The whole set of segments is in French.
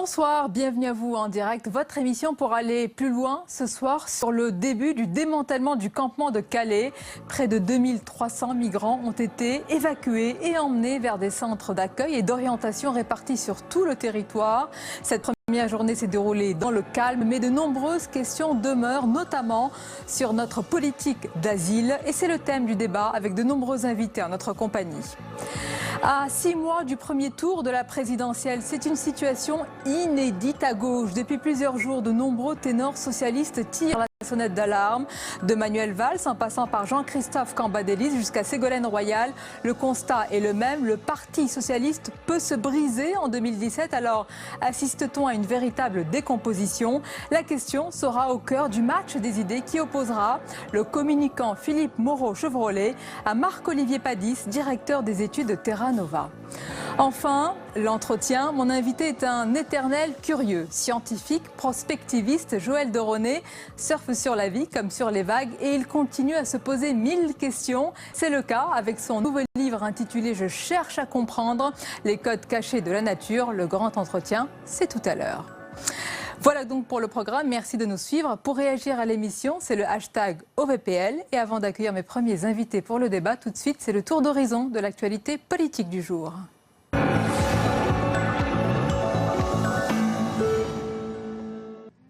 Bonsoir, bienvenue à vous en direct. Votre émission pour aller plus loin ce soir sur le début du démantèlement du campement de Calais. Près de 2300 migrants ont été évacués et emmenés vers des centres d'accueil et d'orientation répartis sur tout le territoire. Cette première journée s'est déroulée dans le calme, mais de nombreuses questions demeurent, notamment sur notre politique d'asile. Et c'est le thème du débat avec de nombreux invités en notre compagnie. À 6 mois du premier tour de la présidentielle, c'est une situation inédite à gauche. Depuis plusieurs jours, de nombreux ténors socialistes tirent la sonnette d'alarme. De Manuel Valls en passant par Jean-Christophe Cambadélis jusqu'à Ségolène Royal, le constat est le même. Le Parti socialiste peut se briser en 2017. Alors, assiste-t-on à une véritable décomposition? La question sera au cœur du match des idées qui opposera le communicant Philippe Moreau-Chevrolet à Marc-Olivier Padis, directeur des études de Terra Nova. Enfin, l'entretien. Mon invité est un éternel curieux, scientifique, prospectiviste. Joël Deroné surfe sur la vie comme sur les vagues et il continue à se poser 1000 questions. C'est le cas avec son nouveau livre intitulé « Je cherche à comprendre les codes cachés de la nature ». Le grand entretien, c'est tout à l'heure. Voilà donc pour le programme. Merci de nous suivre. Pour réagir à l'émission, c'est le hashtag OVPL. Et avant d'accueillir mes premiers invités pour le débat, tout de suite, c'est le tour d'horizon de l'actualité politique du jour.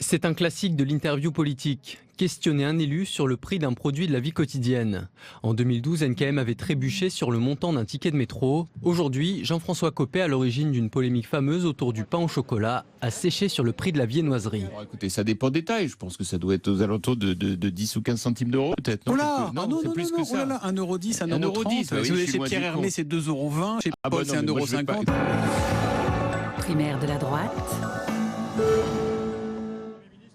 C'est un classique de l'interview politique. Questionner un élu sur le prix d'un produit de la vie quotidienne. En 2012, NKM avait trébuché sur le montant d'un ticket de métro. Aujourd'hui, Jean-François Copé, à l'origine d'une polémique fameuse autour du pain au chocolat, a séché sur le prix de la viennoiserie. Alors, écoutez, ça dépend des tailles. Je pense que ça doit être aux alentours de 10 ou 15 centimes d'euros, peut-être. Non, c'est plus que ça. 1,10 €, 1,30 €. Si vous avez chez Pierre Hermé, c'est 2,20 €. Chez Paul, c'est 1,50 €. Primaire de la droite.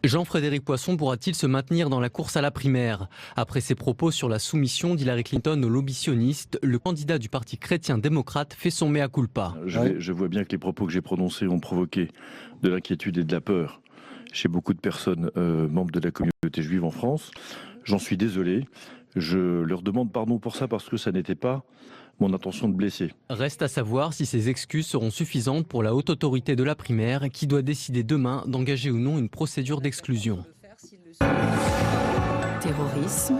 Jean-Frédéric Poisson pourra-t-il se maintenir dans la course à la primaire? Après ses propos sur la soumission d'Hillary Clinton aux lobbies sionistes, le candidat du parti chrétien-démocrate fait son mea culpa. Je vois bien que les propos que j'ai prononcés ont provoqué de l'inquiétude et de la peur chez beaucoup de personnes membres de la communauté juive en France. J'en suis désolé. Je leur demande pardon pour ça parce que ça n'était pas mon intention de blesser. Reste à savoir si ces excuses seront suffisantes pour la haute autorité de la primaire qui doit décider demain d'engager ou non une procédure d'exclusion. Terrorisme.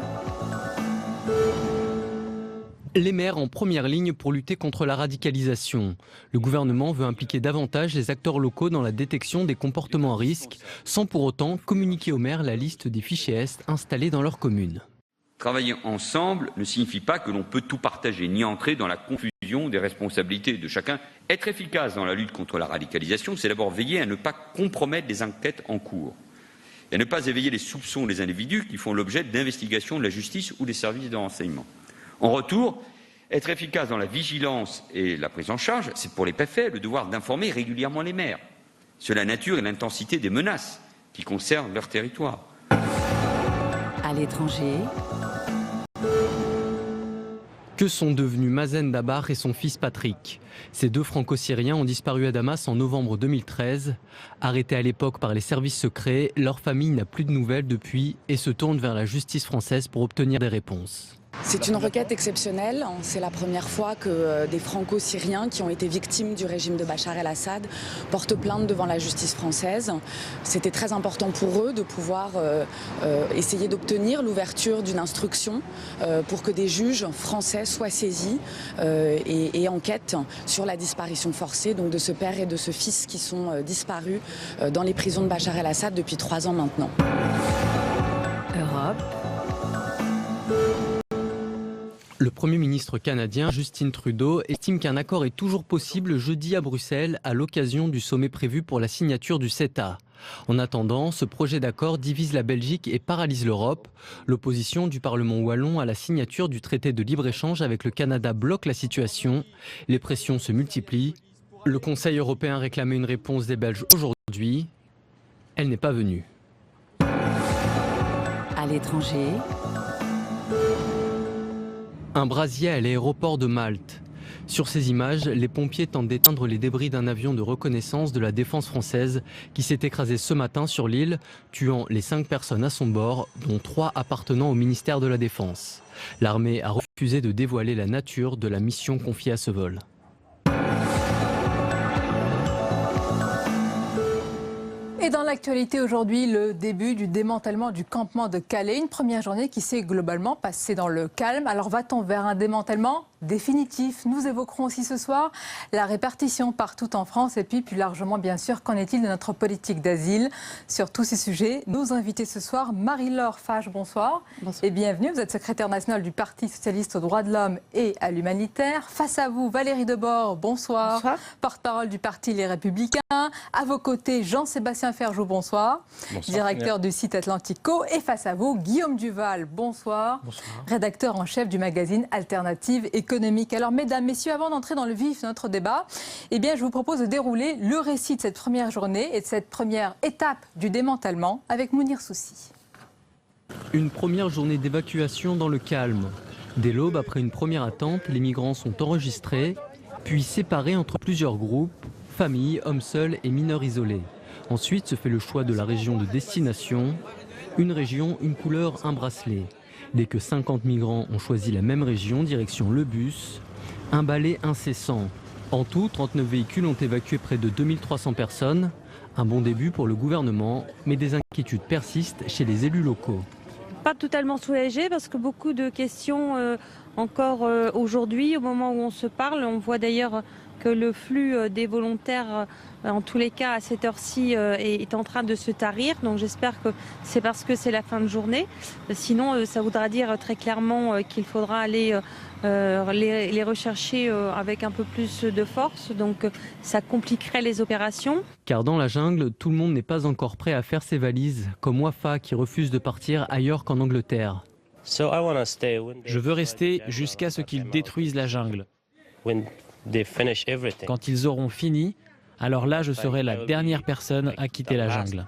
Les maires en première ligne pour lutter contre la radicalisation. Le gouvernement veut impliquer davantage les acteurs locaux dans la détection des comportements à risque, sans pour autant communiquer aux maires la liste des fichiers S installés dans leur commune. Travailler ensemble ne signifie pas que l'on peut tout partager, ni entrer dans la confusion des responsabilités de chacun. Être efficace dans la lutte contre la radicalisation, c'est d'abord veiller à ne pas compromettre les enquêtes en cours et à ne pas éveiller les soupçons des individus qui font l'objet d'investigations de la justice ou des services de renseignement. En retour, être efficace dans la vigilance et la prise en charge, c'est pour les préfets le devoir d'informer régulièrement les maires sur la nature et l'intensité des menaces qui concernent leur territoire. À l'étranger. Que sont devenus Mazen Dabar et son fils Patrick? Ces deux franco-syriens ont disparu à Damas en novembre 2013. Arrêtés à l'époque par les services secrets, leur famille n'a plus de nouvelles depuis et se tourne vers la justice française pour obtenir des réponses. C'est une requête exceptionnelle. C'est la première fois que des franco-syriens qui ont été victimes du régime de Bachar el-Assad portent plainte devant la justice française. C'était très important pour eux de pouvoir essayer d'obtenir l'ouverture d'une instruction pour que des juges français soient saisis et enquêtent sur la disparition forcée donc de ce père et de ce fils qui sont disparus dans les prisons de Bachar el-Assad depuis 3 ans maintenant. Europe. Le Premier ministre canadien Justin Trudeau estime qu'un accord est toujours possible jeudi à Bruxelles à l'occasion du sommet prévu pour la signature du CETA. En attendant, ce projet d'accord divise la Belgique et paralyse l'Europe. L'opposition du Parlement wallon à la signature du traité de libre-échange avec le Canada bloque la situation. Les pressions se multiplient. Le Conseil européen réclamait une réponse des Belges aujourd'hui. Elle n'est pas venue. À l'étranger. Un brasier à l'aéroport de Malte. Sur ces images, les pompiers tentent d'éteindre les débris d'un avion de reconnaissance de la défense française qui s'est écrasé ce matin sur l'île, tuant les 5 personnes à son bord, dont 3 appartenant au ministère de la Défense. L'armée a refusé de dévoiler la nature de la mission confiée à ce vol. Et dans l'actualité aujourd'hui, le début du démantèlement du campement de Calais. Une première journée qui s'est globalement passée dans le calme. Alors va-t-on vers un démantèlement définitif? Nous évoquerons aussi ce soir la répartition partout en France et puis plus largement bien sûr, qu'en est-il de notre politique d'asile? Sur tous ces sujets, nos invités ce soir, Marie-Laure Fage, bonsoir. Bonsoir. Et bienvenue, vous êtes secrétaire nationale du Parti socialiste aux droits de l'homme et à l'humanitaire. Face à vous, Valérie Debord, bonsoir. Bonsoir. Porte-parole du Parti Les Républicains. À vos côtés, Jean-Sébastien Ferjou, bonsoir. Bonsoir. Directeur du site Atlantico. Et face à vous, Guillaume Duval, bonsoir. Bonsoir. Rédacteur en chef du magazine Alternative Économique. Alors mesdames, messieurs, avant d'entrer dans le vif de notre débat, eh bien, je vous propose de dérouler le récit de cette première journée et de cette première étape du démantèlement avec Mounir Soussi. Une première journée d'évacuation dans le calme. Dès l'aube, après une première attente, les migrants sont enregistrés, puis séparés entre plusieurs groupes, familles, hommes seuls et mineurs isolés. Ensuite se fait le choix de la région de destination. Une région, une couleur, un bracelet. Dès que 50 migrants ont choisi la même région, direction le bus, un balai incessant. En tout, 39 véhicules ont évacué près de 2300 personnes. Un bon début pour le gouvernement, mais des inquiétudes persistent chez les élus locaux. Pas totalement soulagé parce que beaucoup de questions encore aujourd'hui, au moment où on se parle. On voit d'ailleurs que le flux des volontaires, en tous les cas à cette heure-ci, est en train de se tarir. Donc j'espère que c'est parce que c'est la fin de journée. Sinon, ça voudra dire très clairement qu'il faudra aller les rechercher avec un peu plus de force. Donc ça compliquerait les opérations. Car dans la jungle, tout le monde n'est pas encore prêt à faire ses valises, comme Wafa qui refuse de partir ailleurs qu'en Angleterre. Je veux rester jusqu'à ce qu'ils détruisent la jungle. Quand ils auront fini, alors là je serai la dernière personne à quitter la jungle.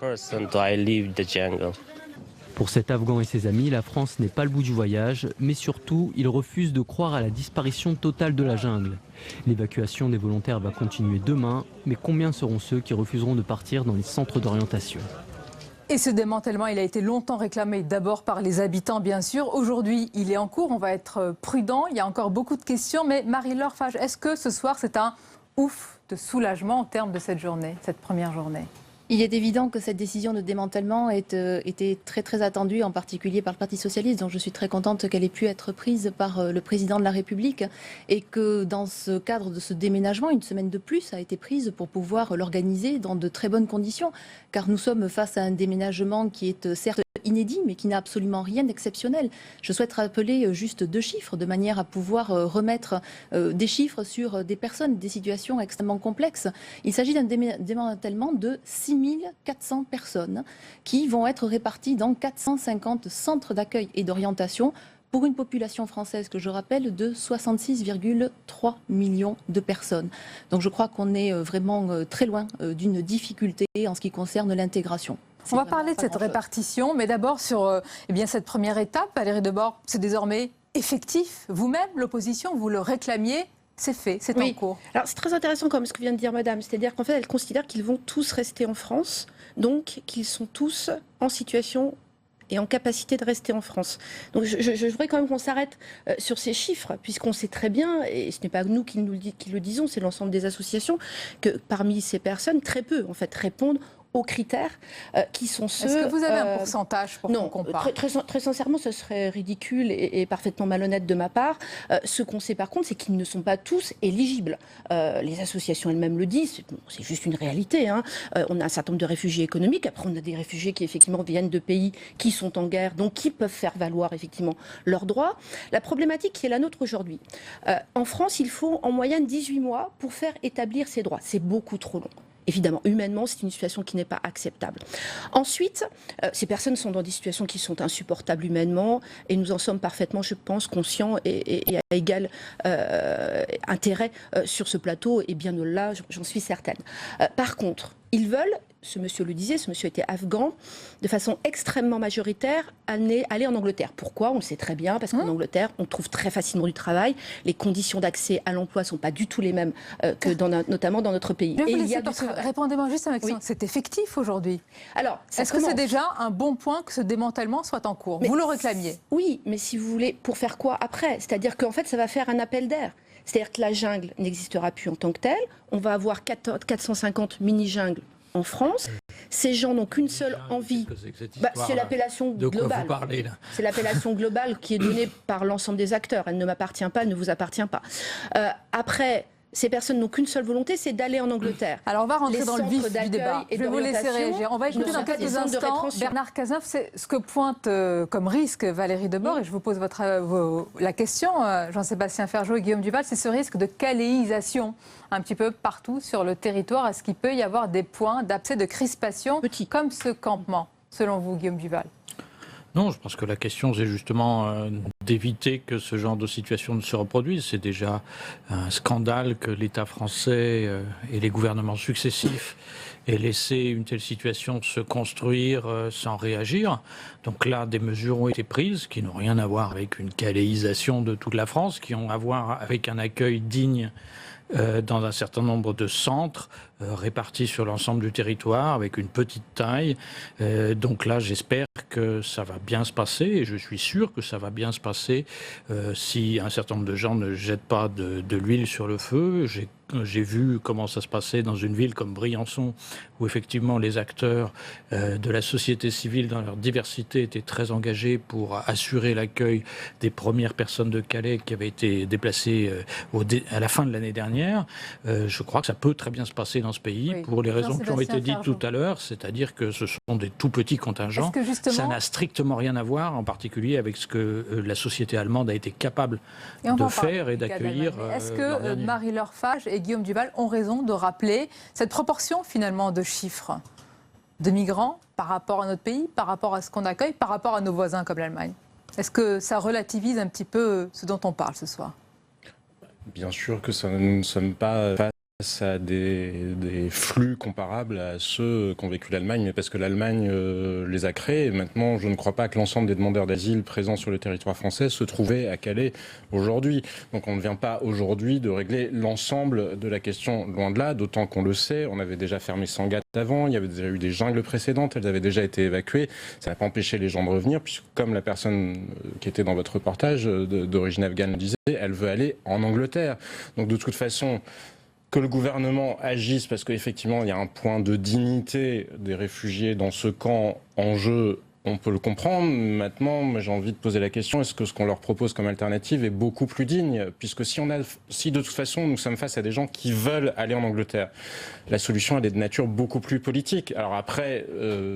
Pour cet Afghan et ses amis, la France n'est pas le bout du voyage, mais surtout, ils refusent de croire à la disparition totale de la jungle. L'évacuation des volontaires va continuer demain, mais combien seront ceux qui refuseront de partir dans les centres d'orientation ? Et ce démantèlement, il a été longtemps réclamé d'abord par les habitants, bien sûr. Aujourd'hui, il est en cours, on va être prudent. Il y a encore beaucoup de questions, mais Marie-Laure Fage, est-ce que ce soir, c'est un ouf de soulagement en termes de cette journée, cette première journée ? Il est évident que cette décision de démantèlement était très attendue, en particulier par le Parti socialiste, dont je suis très contente qu'elle ait pu être prise par le président de la République et que dans ce cadre de ce déménagement, une semaine de plus a été prise pour pouvoir l'organiser dans de très bonnes conditions, car nous sommes face à un déménagement qui est certes inédit, mais qui n'a absolument rien d'exceptionnel. Je souhaite rappeler juste 2 chiffres, de manière à pouvoir remettre des chiffres sur des personnes, des situations extrêmement complexes. Il s'agit d'un démantèlement de 6400 personnes qui vont être réparties dans 450 centres d'accueil et d'orientation pour une population française, que je rappelle, de 66,3 millions de personnes. Donc je crois qu'on est vraiment très loin d'une difficulté en ce qui concerne l'intégration. On va parler de cette répartition, mais d'abord sur cette première étape. Valérie Debord, c'est désormais effectif. Vous-même, l'opposition, vous le réclamiez. C'est fait, c'est en cours. Alors c'est très intéressant comme ce que vient de dire Madame, c'est-à-dire qu'en fait elle considère qu'ils vont tous rester en France, donc qu'ils sont tous en situation et en capacité de rester en France. Donc je voudrais quand même qu'on s'arrête sur ces chiffres, puisqu'on sait très bien, et ce n'est pas nous qui le disons, c'est l'ensemble des associations, que parmi ces personnes, très peu en fait répondent aux critères qui sont ceux... Est-ce que vous avez un pourcentage pour qu'on compare ? Très sincèrement, ce serait ridicule et parfaitement malhonnête de ma part. Ce qu'on sait par contre, c'est qu'ils ne sont pas tous éligibles. Les associations elles-mêmes le disent, c'est juste une réalité. Hein. On a un certain nombre de réfugiés économiques, après on a des réfugiés qui effectivement viennent de pays qui sont en guerre, donc qui peuvent faire valoir effectivement leurs droits. La problématique qui est la nôtre aujourd'hui, en France, il faut en moyenne 18 mois pour faire établir ces droits. C'est beaucoup trop long. Évidemment, humainement, c'est une situation qui n'est pas acceptable. Ensuite, ces personnes sont dans des situations qui sont insupportables humainement et nous en sommes parfaitement, je pense, conscients et à égal intérêt sur ce plateau et bien au-delà, j'en suis certaine. Par contre, ils veulent, ce monsieur le disait, ce monsieur était afghan, de façon extrêmement majoritaire, aller en Angleterre. Pourquoi ? On le sait très bien, parce qu'en Angleterre, on trouve très facilement du travail. Les conditions d'accès à l'emploi ne sont pas du tout les mêmes que notamment dans notre pays. Répondez-moi juste à ma question. C'est effectif aujourd'hui. Alors, est-ce que c'est déjà un bon point que ce démantèlement soit en cours ? Vous le réclamiez ? Oui, mais si vous voulez, pour faire quoi après ? C'est-à-dire qu'en fait, ça va faire un appel d'air. C'est-à-dire que la jungle n'existera plus en tant que telle. On va avoir 450 mini-jungles en France. Ces gens n'ont qu'une seule envie. C'est l'appellation globale. C'est l'appellation globale qui est donnée par l'ensemble des acteurs. Elle ne m'appartient pas, elle ne vous appartient pas. Après, ces personnes n'ont qu'une seule volonté, c'est d'aller en Angleterre. Alors on va rentrer dans le vif du débat. Je vais vous laisser réagir. On va écouter dans quelques instants Bernard Cazeneuve. C'est ce que pointe comme risque Valérie Debord, et je vous pose la question, Jean-Sébastien Ferjaux et Guillaume Duval, c'est ce risque de caléisation un petit peu partout sur le territoire. Est-ce qu'il peut y avoir des points d'abcès, de crispation, comme ce campement, selon vous, Guillaume Duval ? Non, je pense que la question, c'est justement d'éviter que ce genre de situation ne se reproduise. C'est déjà un scandale que l'État français et les gouvernements successifs aient laissé une telle situation se construire sans réagir. Donc là, des mesures ont été prises qui n'ont rien à voir avec une caléisation de toute la France, qui ont à voir avec un accueil digne dans un certain nombre de centres répartis sur l'ensemble du territoire avec une petite taille. Donc là, j'espère que ça va bien se passer, et je suis sûr que ça va bien se passer si un certain nombre de gens ne jettent pas de l'huile sur le feu. J'ai vu comment ça se passait dans une ville comme Briançon, où effectivement les acteurs de la société civile dans leur diversité étaient très engagés pour assurer l'accueil des premières personnes de Calais qui avaient été déplacées à la fin de l'année dernière. Je crois que ça peut très bien se passer dans ce pays, pour les raisons qui ont été dites tout à l'heure, c'est-à-dire que ce sont des tout petits contingents. Ça n'a strictement rien à voir, en particulier avec ce que la société allemande a été capable de faire et d'accueillir. Est-ce que Marie-Laure Fage et Guillaume Duval ont raison de rappeler cette proportion finalement de chiffres de migrants par rapport à notre pays, par rapport à ce qu'on accueille, par rapport à nos voisins comme l'Allemagne? Est-ce que ça relativise un petit peu ce dont on parle ce soir? Bien sûr que nous ne sommes pas face à des flux comparables à ceux qu'ont vécu l'Allemagne, mais parce que l'Allemagne les a créés. Maintenant, je ne crois pas que l'ensemble des demandeurs d'asile présents sur le territoire français se trouvaient à Calais aujourd'hui. Donc on ne vient pas aujourd'hui de régler l'ensemble de la question, loin de là, d'autant qu'on le sait, on avait déjà fermé Sangatte avant, il y avait déjà eu des jungles précédentes, elles avaient déjà été évacuées. Ça n'a pas empêché les gens de revenir, puisque comme la personne qui était dans votre reportage d'origine afghane le disait, elle veut aller en Angleterre. Donc de toute façon, que le gouvernement agisse, parce qu'effectivement il y a un point de dignité des réfugiés dans ce camp en jeu, on peut le comprendre. Maintenant, moi, j'ai envie de poser la question, est-ce que ce qu'on leur propose comme alternative est beaucoup plus digne? Puisque si de toute façon nous sommes face à des gens qui veulent aller en Angleterre, la solution elle est de nature beaucoup plus politique. Alors après,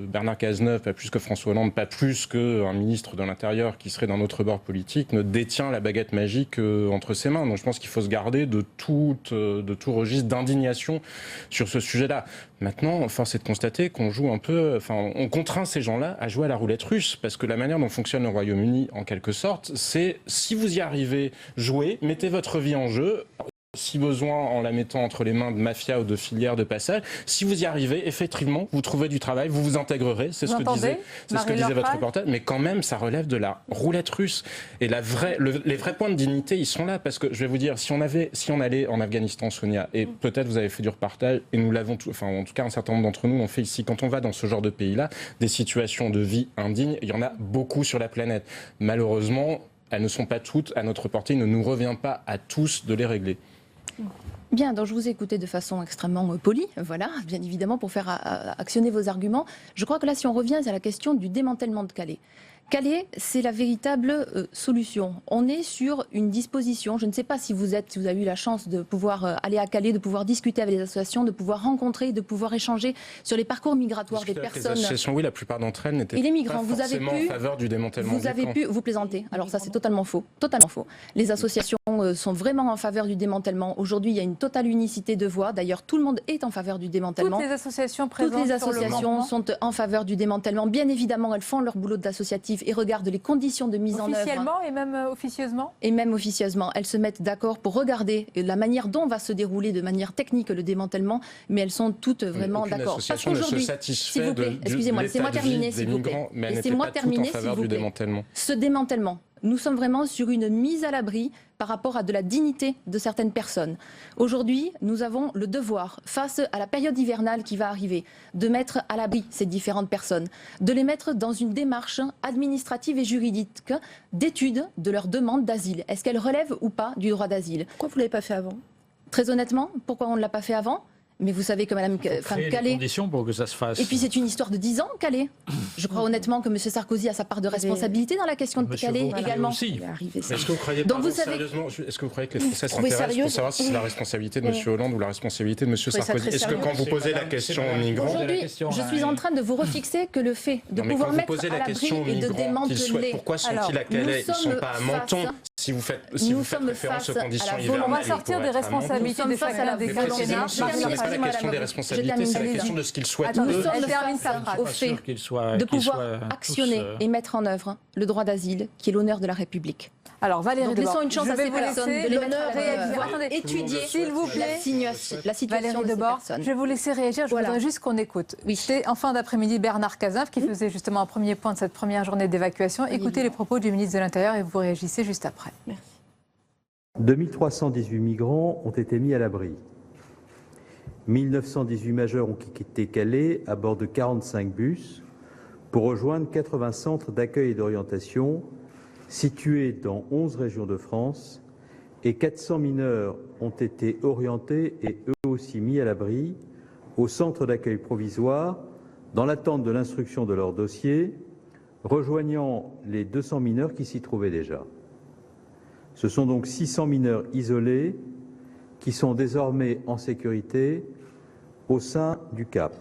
Bernard Cazeneuve, pas plus que François Hollande, pas plus qu'un ministre de l'Intérieur qui serait d'un autre bord politique, ne détient la baguette magique entre ses mains. Donc je pense qu'il faut se garder de tout registre d'indignation sur ce sujet-là. Maintenant, force est de constater qu'on joue un peu, on contraint ces gens-là à jouer à la roulette russe, parce que la manière dont fonctionne le Royaume-Uni, en quelque sorte, c'est si vous y arrivez, jouez, mettez votre vie en jeu. Si besoin, en la mettant entre les mains de mafias ou de filières de passage. Si vous y arrivez, effectivement, vous trouvez du travail, vous vous intégrerez, c'est ce que disait votre reportage, mais quand même, ça relève de la roulette russe. Et les vrais points de dignité, ils sont là, parce que je vais vous dire, si on allait en Afghanistan, Sonia, et peut-être vous avez fait du reportage, et nous l'avons, en tout cas un certain nombre d'entre nous l'ont fait ici, quand on va dans ce genre de pays-là, des situations de vie indignes, il y en a beaucoup sur la planète. Malheureusement, elles ne sont pas toutes à notre portée, il ne nous revient pas à tous de les régler. Bien, donc je vous ai écouté de façon extrêmement polie, voilà, bien évidemment, pour faire actionner vos arguments. Je crois que là, si on revient à la question du démantèlement de Calais, Calais, c'est la véritable solution. On est sur une disposition, je ne sais pas si vous avez eu la chance de pouvoir aller à Calais, de pouvoir discuter avec les associations, de pouvoir rencontrer, de pouvoir échanger sur les parcours migratoires des personnes. Les associations, oui, la plupart d'entre elles n'étaient pas forcément en faveur du démantèlement du camp. Vous avez pu vous plaisanter. Alors ça, c'est totalement faux. Totalement faux. Les associations sont vraiment en faveur du démantèlement. Aujourd'hui, il y a une totale unicité de voix. D'ailleurs, tout le monde est en faveur du démantèlement. Toutes les associations présentes Toutes les associations sont en faveur du démantèlement. Bien évidemment, elles font leur boulot d'associatif et regardent les conditions de mise en œuvre. Officiellement et même officieusement. Et même officieusement. Elles se mettent d'accord pour regarder la manière dont va se dérouler de manière technique le démantèlement, mais elles sont toutes vraiment d'accord. Parce qu'aujourd'hui, s'il vous plaît, excusez-moi, laissez-moi terminer, s'il vous plaît. Laissez-moi terminer, s'il vous plaît. Ce démantèlement, nous sommes vraiment sur une mise à l'abri par rapport à de la dignité de certaines personnes. Aujourd'hui, nous avons le devoir, face à la période hivernale qui va arriver, de mettre à l'abri ces différentes personnes, de les mettre dans une démarche administrative et juridique d'étude de leur demande d'asile. Est-ce qu'elle relève ou pas du droit d'asile? Pourquoi vous ne l'avez pas fait avant? Très honnêtement, pourquoi on ne l'a pas fait avant? Mais vous savez que Madame Calais... conditions pour que ça se fasse. Et puis c'est une histoire de 10 ans, Calais. Je crois honnêtement que M. Sarkozy a sa part de responsabilité dans la question de Calais également. Est-ce que vous croyez, sérieusement, est-ce que vous croyez que les Français s'intéressent pour savoir si c'est la responsabilité de M. Hollande ou la responsabilité de M. Sarkozy? Est-ce que quand vous posez la question aux migrants... Aujourd'hui, je suis en train de vous refixer que le fait de pouvoir mettre à l'abri et de démanteler... Pourquoi sont-ils à Calais? Ils ne sont pas à Menton. Si vous faites référence aux conditions hivernales... On va sortir des responsabilités de chacun des quinquennats. Ce n'est pas la question des responsabilités, c'est la question de ce qu'ils souhaitent. Nous sommes face au fait de pouvoir actionner et mettre en œuvre le droit d'asile, qui est l'honneur de la République. Alors Valérie Debord, laissons une chance à ces personnes de l'honneur étudier, s'il vous plaît, la situation de ces personnes. Je vais vous laisser réagir, je voudrais juste qu'on écoute. C'était en fin d'après-midi Bernard Cazeneuve qui faisait justement un premier point de cette première journée d'évacuation. Écoutez les propos du ministre de l'Intérieur et vous réagissez juste après. Merci. 2318 migrants ont été mis à l'abri. 1918 majeurs ont quitté Calais à bord de 45 bus pour rejoindre 80 centres d'accueil et d'orientation situés dans 11 régions de France et 400 mineurs ont été orientés et eux aussi mis à l'abri au centre d'accueil provisoire dans l'attente de l'instruction de leur dossier, rejoignant les 200 mineurs qui s'y trouvaient déjà. Ce sont donc 600 mineurs isolés qui sont désormais en sécurité au sein du CAP.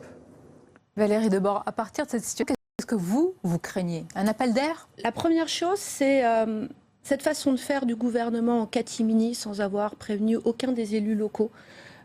Valérie Debord, à partir de cette situation, qu'est-ce que vous craignez? Un appel d'air? La première chose, c'est cette façon de faire du gouvernement en catimini sans avoir prévenu aucun des élus locaux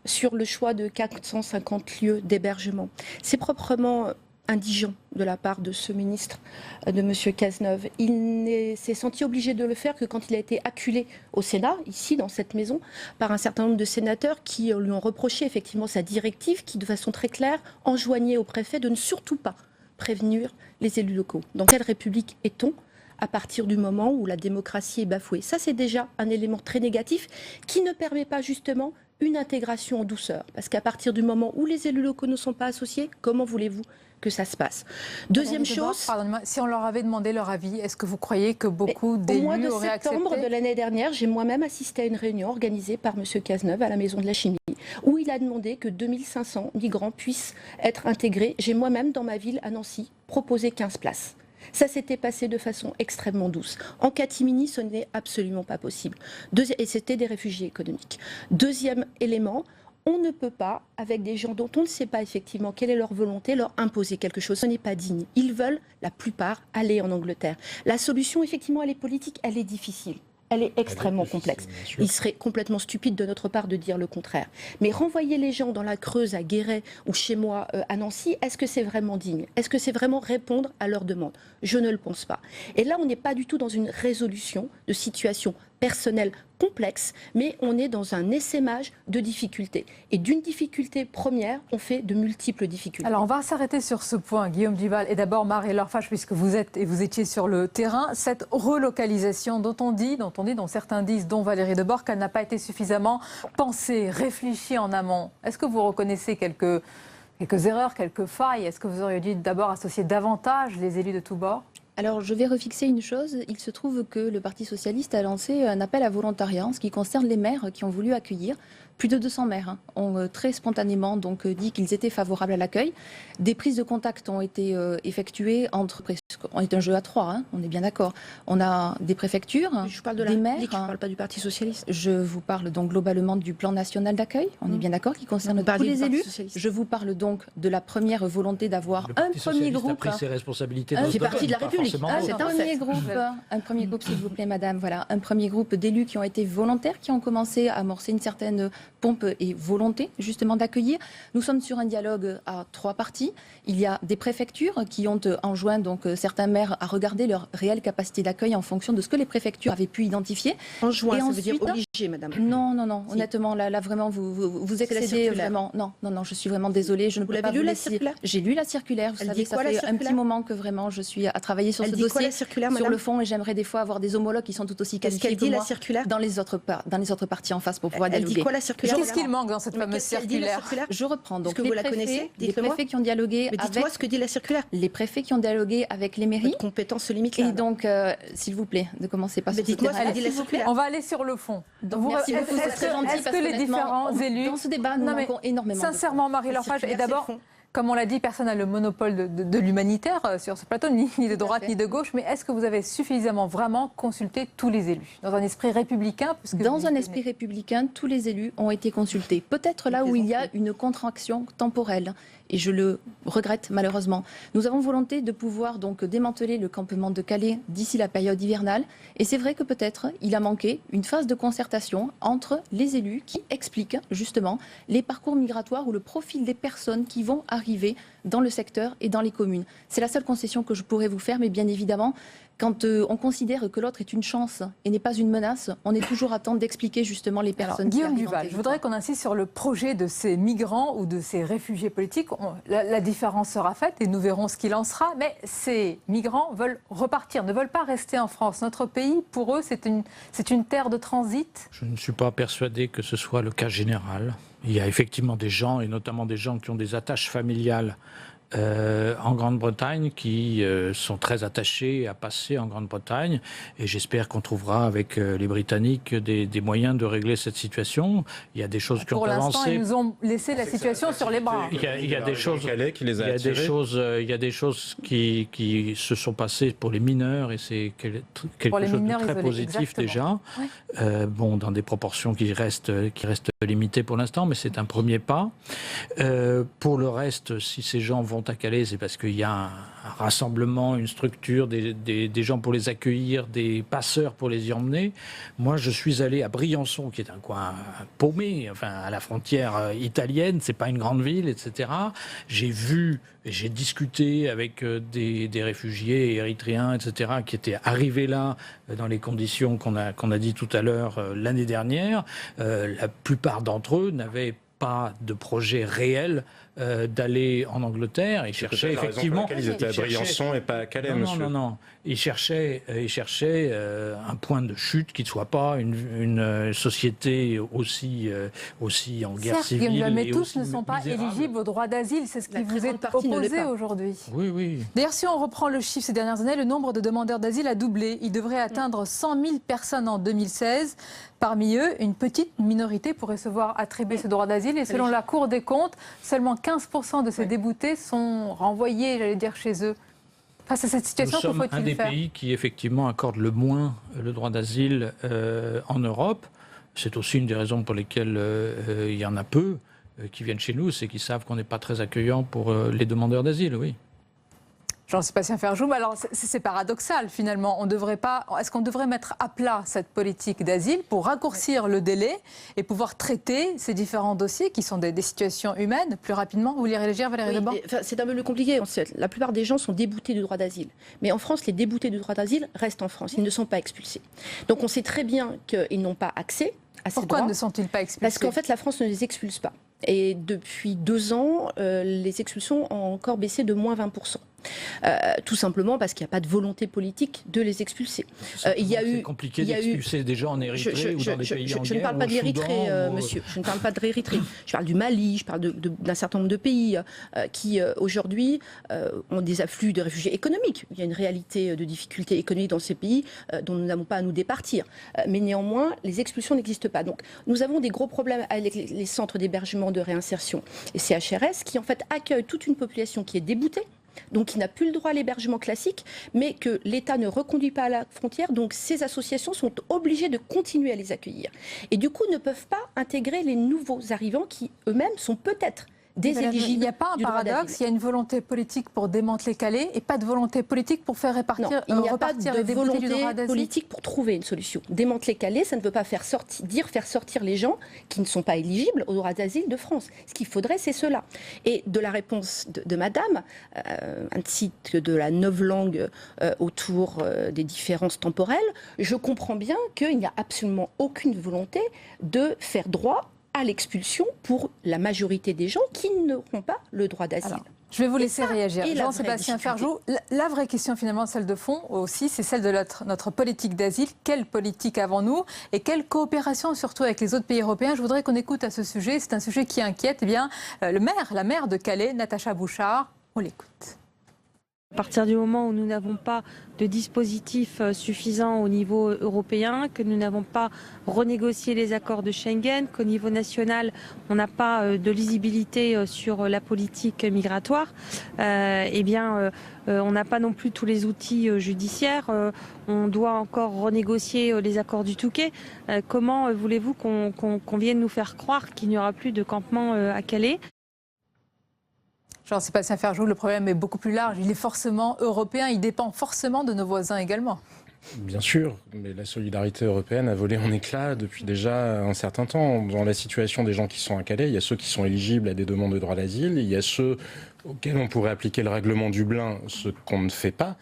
sur le choix de 450 lieux d'hébergement. C'est proprement indigent de la part de ce ministre, de M. Cazeneuve. Il s'est senti obligé de le faire que quand il a été acculé au Sénat, ici, dans cette maison, par un certain nombre de sénateurs qui lui ont reproché effectivement sa directive qui, de façon très claire, enjoignait au préfet de ne surtout pas prévenir les élus locaux. Dans quelle République est-on à partir du moment où la démocratie est bafouée? Ça, c'est déjà un élément très négatif qui ne permet pas justement une intégration en douceur. Parce qu'à partir du moment où les élus locaux ne sont pas associés, comment voulez-vous que ça se passe? Deuxième chose... Pardonnez-moi, si on leur avait demandé leur avis, est-ce que vous croyez que beaucoup d'élus auraient accepté? Au mois de septembre de l'année dernière, j'ai moi-même assisté à une réunion organisée par M. Cazeneuve à la Maison de la Chimie, où il a demandé que 2500 migrants puissent être intégrés. J'ai moi-même, dans ma ville, à Nancy, proposé 15 places. Ça s'était passé de façon extrêmement douce. En catimini, ce n'est absolument pas possible. Et c'était des réfugiés économiques. Deuxième élément, on ne peut pas, avec des gens dont on ne sait pas effectivement quelle est leur volonté, leur imposer quelque chose. Ce n'est pas digne. Ils veulent, la plupart, aller en Angleterre. La solution, effectivement, elle est politique, elle est difficile. Elle est extrêmement complexe. Il serait complètement stupide de notre part de dire le contraire. Mais renvoyer les gens dans la Creuse, à Guéret ou chez moi à Nancy, est-ce que c'est vraiment digne? Est-ce que c'est vraiment répondre à leurs demandes? Je ne le pense pas. Et là, on n'est pas du tout dans une résolution de situation personnelle complexe, mais on est dans un essaimage de difficultés. Et d'une difficulté première, on fait de multiples difficultés. Alors, on va s'arrêter sur ce point, Guillaume Duval, et d'abord Marie-Laure Fage, puisque vous étiez sur le terrain. Cette relocalisation dont certains disent, dont Valérie Debord, qu'elle n'a pas été suffisamment pensée, réfléchie en amont. Est-ce que vous reconnaissez quelques erreurs, quelques failles? Est-ce que vous auriez dû d'abord associer davantage les élus de tous bords? Alors, je vais refixer une chose. Il se trouve que le Parti socialiste a lancé un appel à volontariat en ce qui concerne les maires qui ont voulu accueillir. Plus de 200 maires ont très spontanément donc dit qu'ils étaient favorables à l'accueil. Des prises de contact ont été effectuées entre... On est un jeu à trois, on est bien d'accord. On a des préfectures, je parle de des maires. Je ne parle pas du Parti socialiste. Je vous parle donc globalement du plan national d'accueil. On est bien d'accord, qui concerne tous les élus. Je vous parle donc de la première volonté d'avoir un premier groupe. A pris ses responsabilités. C'est parti de la République. Un premier groupe, s'il vous plaît, madame. Voilà, un premier groupe d'élus qui ont été volontaires, qui ont commencé à amorcer une certaine pompe et volonté justement d'accueillir. Nous sommes sur un dialogue à trois parties. Il y a des préfectures qui ont enjoint donc certains maires à regarder leur réelle capacité d'accueil en fonction de ce que les préfectures avaient pu identifier. Enjoint, ça veut dire obligé, madame. Non. Si. Honnêtement, là vraiment, vous excédez vraiment. Non, je suis vraiment désolée. Je ne peux pas vous laisser. J'ai lu la circulaire. Vous savez, ça fait un petit moment que vraiment je suis à travailler sur ce dossier, sur le fond, et j'aimerais des fois avoir des homologues qui sont tout aussi qualifiés que moi dans les autres parties en face pour pouvoir dialoguer. Elle dit quoi la circulaire? Qu'est-ce qu'il manque dans cette fameuse circulaire? Je reprends. Donc, vous la connaissez? Les préfets qui ont dialogué avec... Dites-moi ce que dit la circulaire. Les préfets qui ont dialogué avec les mairies. Votre compétence se limite là. Et donc, s'il vous plaît, ne commencez pas sur ce terrain. On va aller sur le fond. Est-ce que les différents élus... Dans ce débat, nous manquons énormément. Sincèrement, Marie-Laure Page, et d'abord... Comme on l'a dit, personne n'a le monopole de l'humanitaire sur ce plateau, ni de droite ni de gauche. Mais est-ce que vous avez suffisamment vraiment consulté tous les élus dans un esprit républicain? Dans un esprit républicain, tous les élus ont été consultés. Peut-être là où il y a une contraction temporelle. Et je le regrette malheureusement. Nous avons volonté de pouvoir donc démanteler le campement de Calais d'ici la période hivernale. Et c'est vrai que peut-être il a manqué une phase de concertation entre les élus qui expliquent justement les parcours migratoires ou le profil des personnes qui vont arriver dans le secteur et dans les communes. C'est la seule concession que je pourrais vous faire, mais bien évidemment, quand on considère que l'autre est une chance et n'est pas une menace, on est toujours à temps d'expliquer justement les personnes. Alors, Guillaume Duval, je voudrais qu'on insiste sur le projet de ces migrants ou de ces réfugiés politiques. La différence sera faite et nous verrons ce qu'il en sera. Mais ces migrants veulent repartir, ne veulent pas rester en France. Notre pays, pour eux, c'est une terre de transit. Je ne suis pas persuadé que ce soit le cas général. Il y a effectivement des gens, et notamment des gens qui ont des attaches familiales en Grande-Bretagne, qui sont très attachés à passer en Grande-Bretagne. Et j'espère qu'on trouvera avec les Britanniques des moyens de régler cette situation. Il y a des choses qui ont avancé. Pour l'instant, ils nous ont laissé la situation sur les bras. Il y a des choses qui se sont passées pour les mineurs, et c'est quelque chose de très positif déjà. Ouais. Dans des proportions qui restent limitées pour l'instant, mais c'est un premier pas. Pour le reste, si ces gens vont à Calais, c'est parce qu'il y a un rassemblement, une structure, des gens pour les accueillir, des passeurs pour les y emmener. Moi, je suis allé à Briançon, qui est un coin paumé, enfin à la frontière italienne, c'est pas une grande ville, etc. J'ai vu et j'ai discuté avec des réfugiés érythréens, etc., qui étaient arrivés là dans les conditions qu'on a dit tout à l'heure l'année dernière. La plupart d'entre eux n'avaient pas de projet réel d'aller en Angleterre. Ils cherchaient effectivement... Ils étaient à Briançon et pas à Calais, monsieur. Non. Ils cherchaient un point de chute qui ne soit pas une société aussi en guerre civile. Mais tous ne sont pas éligibles au droit d'asile. C'est ce qui vous est opposé aujourd'hui. Oui. D'ailleurs, si on reprend le chiffre ces dernières années, le nombre de demandeurs d'asile a doublé. Il devrait atteindre 100 000 personnes en 2016. Parmi eux, une petite minorité pourrait se voir attribuer ce droit d'asile. Et selon la Cour des comptes, seulement 15% de ces déboutés sont renvoyés, j'allais dire, chez eux. Face à cette situation, que faut-il faire ? Nous sommes un des pays qui, effectivement, accorde le moins le droit d'asile en Europe. C'est aussi une des raisons pour lesquelles il y en a peu qui viennent chez nous, c'est qu'ils savent qu'on n'est pas très accueillant pour les demandeurs d'asile, oui. Jean-Sébastien Ferjou, alors c'est paradoxal finalement. Est-ce qu'on devrait mettre à plat cette politique d'asile pour raccourcir le délai et pouvoir traiter ces différents dossiers qui sont des situations humaines plus rapidement? Vous voulez réagir, Valérie Deban? C'est un peu plus compliqué. La plupart des gens sont déboutés du droit d'asile. Mais en France, les déboutés du droit d'asile restent en France. Ils ne sont pas expulsés. Donc on sait très bien qu'ils n'ont pas accès à ces droits. Pourquoi ne sont-ils pas expulsés? Parce qu'en fait, la France ne les expulse pas. Et depuis 2 ans, les expulsions ont encore baissé de moins 20%. Tout simplement parce qu'il n'y a pas de volonté politique de les expulser. C'est compliqué d'expulser des gens en Érythrée ou dans des pays en guerre. Je ne parle pas de l'Érythrée, monsieur. Je ne parle pas de l'Érythrée. Je parle du Mali, je parle d'un certain nombre de pays qui, aujourd'hui, ont des afflux de réfugiés économiques. Il y a une réalité de difficultés économiques dans ces pays dont nous n'avons pas à nous départir. Mais néanmoins, les expulsions n'existent pas. Donc, nous avons des gros problèmes avec les centres d'hébergement de réinsertion, les CHRS, qui, en fait, accueillent toute une population qui est déboutée, donc qui n'a plus le droit à l'hébergement classique, mais que l'État ne reconduit pas à la frontière. Donc ces associations sont obligées de continuer à les accueillir. Et du coup, ne peuvent pas intégrer les nouveaux arrivants qui eux-mêmes sont peut-être déséligibles. Il n'y a pas un paradoxe, il y a une volonté politique pour démanteler Calais et pas de volonté politique pour faire repartir les déboutés du droit d'asile. Il n'y a pas de volonté politique pour trouver une solution. Démanteler Calais, ça ne veut pas faire sortir les gens qui ne sont pas éligibles au droit d'asile de France. Ce qu'il faudrait, c'est cela. Et de la réponse de Madame, ainsi que de la novlangue autour des différences temporelles, je comprends bien qu'il n'y a absolument aucune volonté de faire droit à l'expulsion pour la majorité des gens qui n'auront pas le droit d'asile. Je vais vous laisser réagir. Jean-Sébastien Ferjou, la vraie question finalement, celle de fond aussi, c'est celle de notre politique d'asile. Quelle politique avons-nous et quelle coopération surtout avec les autres pays européens? Je voudrais qu'on écoute à ce sujet. C'est un sujet qui inquiète la maire de Calais, Natacha Bouchard. On l'écoute. À partir du moment où nous n'avons pas de dispositif suffisant au niveau européen, que nous n'avons pas renégocié les accords de Schengen, qu'au niveau national, on n'a pas de lisibilité sur la politique migratoire, on n'a pas non plus tous les outils judiciaires. On doit encore renégocier les accords du Touquet. Comment voulez-vous qu'on vienne nous faire croire qu'il n'y aura plus de campement à Calais ? Jean-Sébastien Ferjou, le problème est beaucoup plus large. Il est forcément européen, il dépend forcément de nos voisins également. Bien sûr, mais la solidarité européenne a volé en éclats depuis déjà un certain temps. Dans la situation des gens qui sont à Calais, il y a ceux qui sont éligibles à des demandes de droit d'asile, il y a ceux auxquels on pourrait appliquer le règlement Dublin, ce qu'on ne fait pas,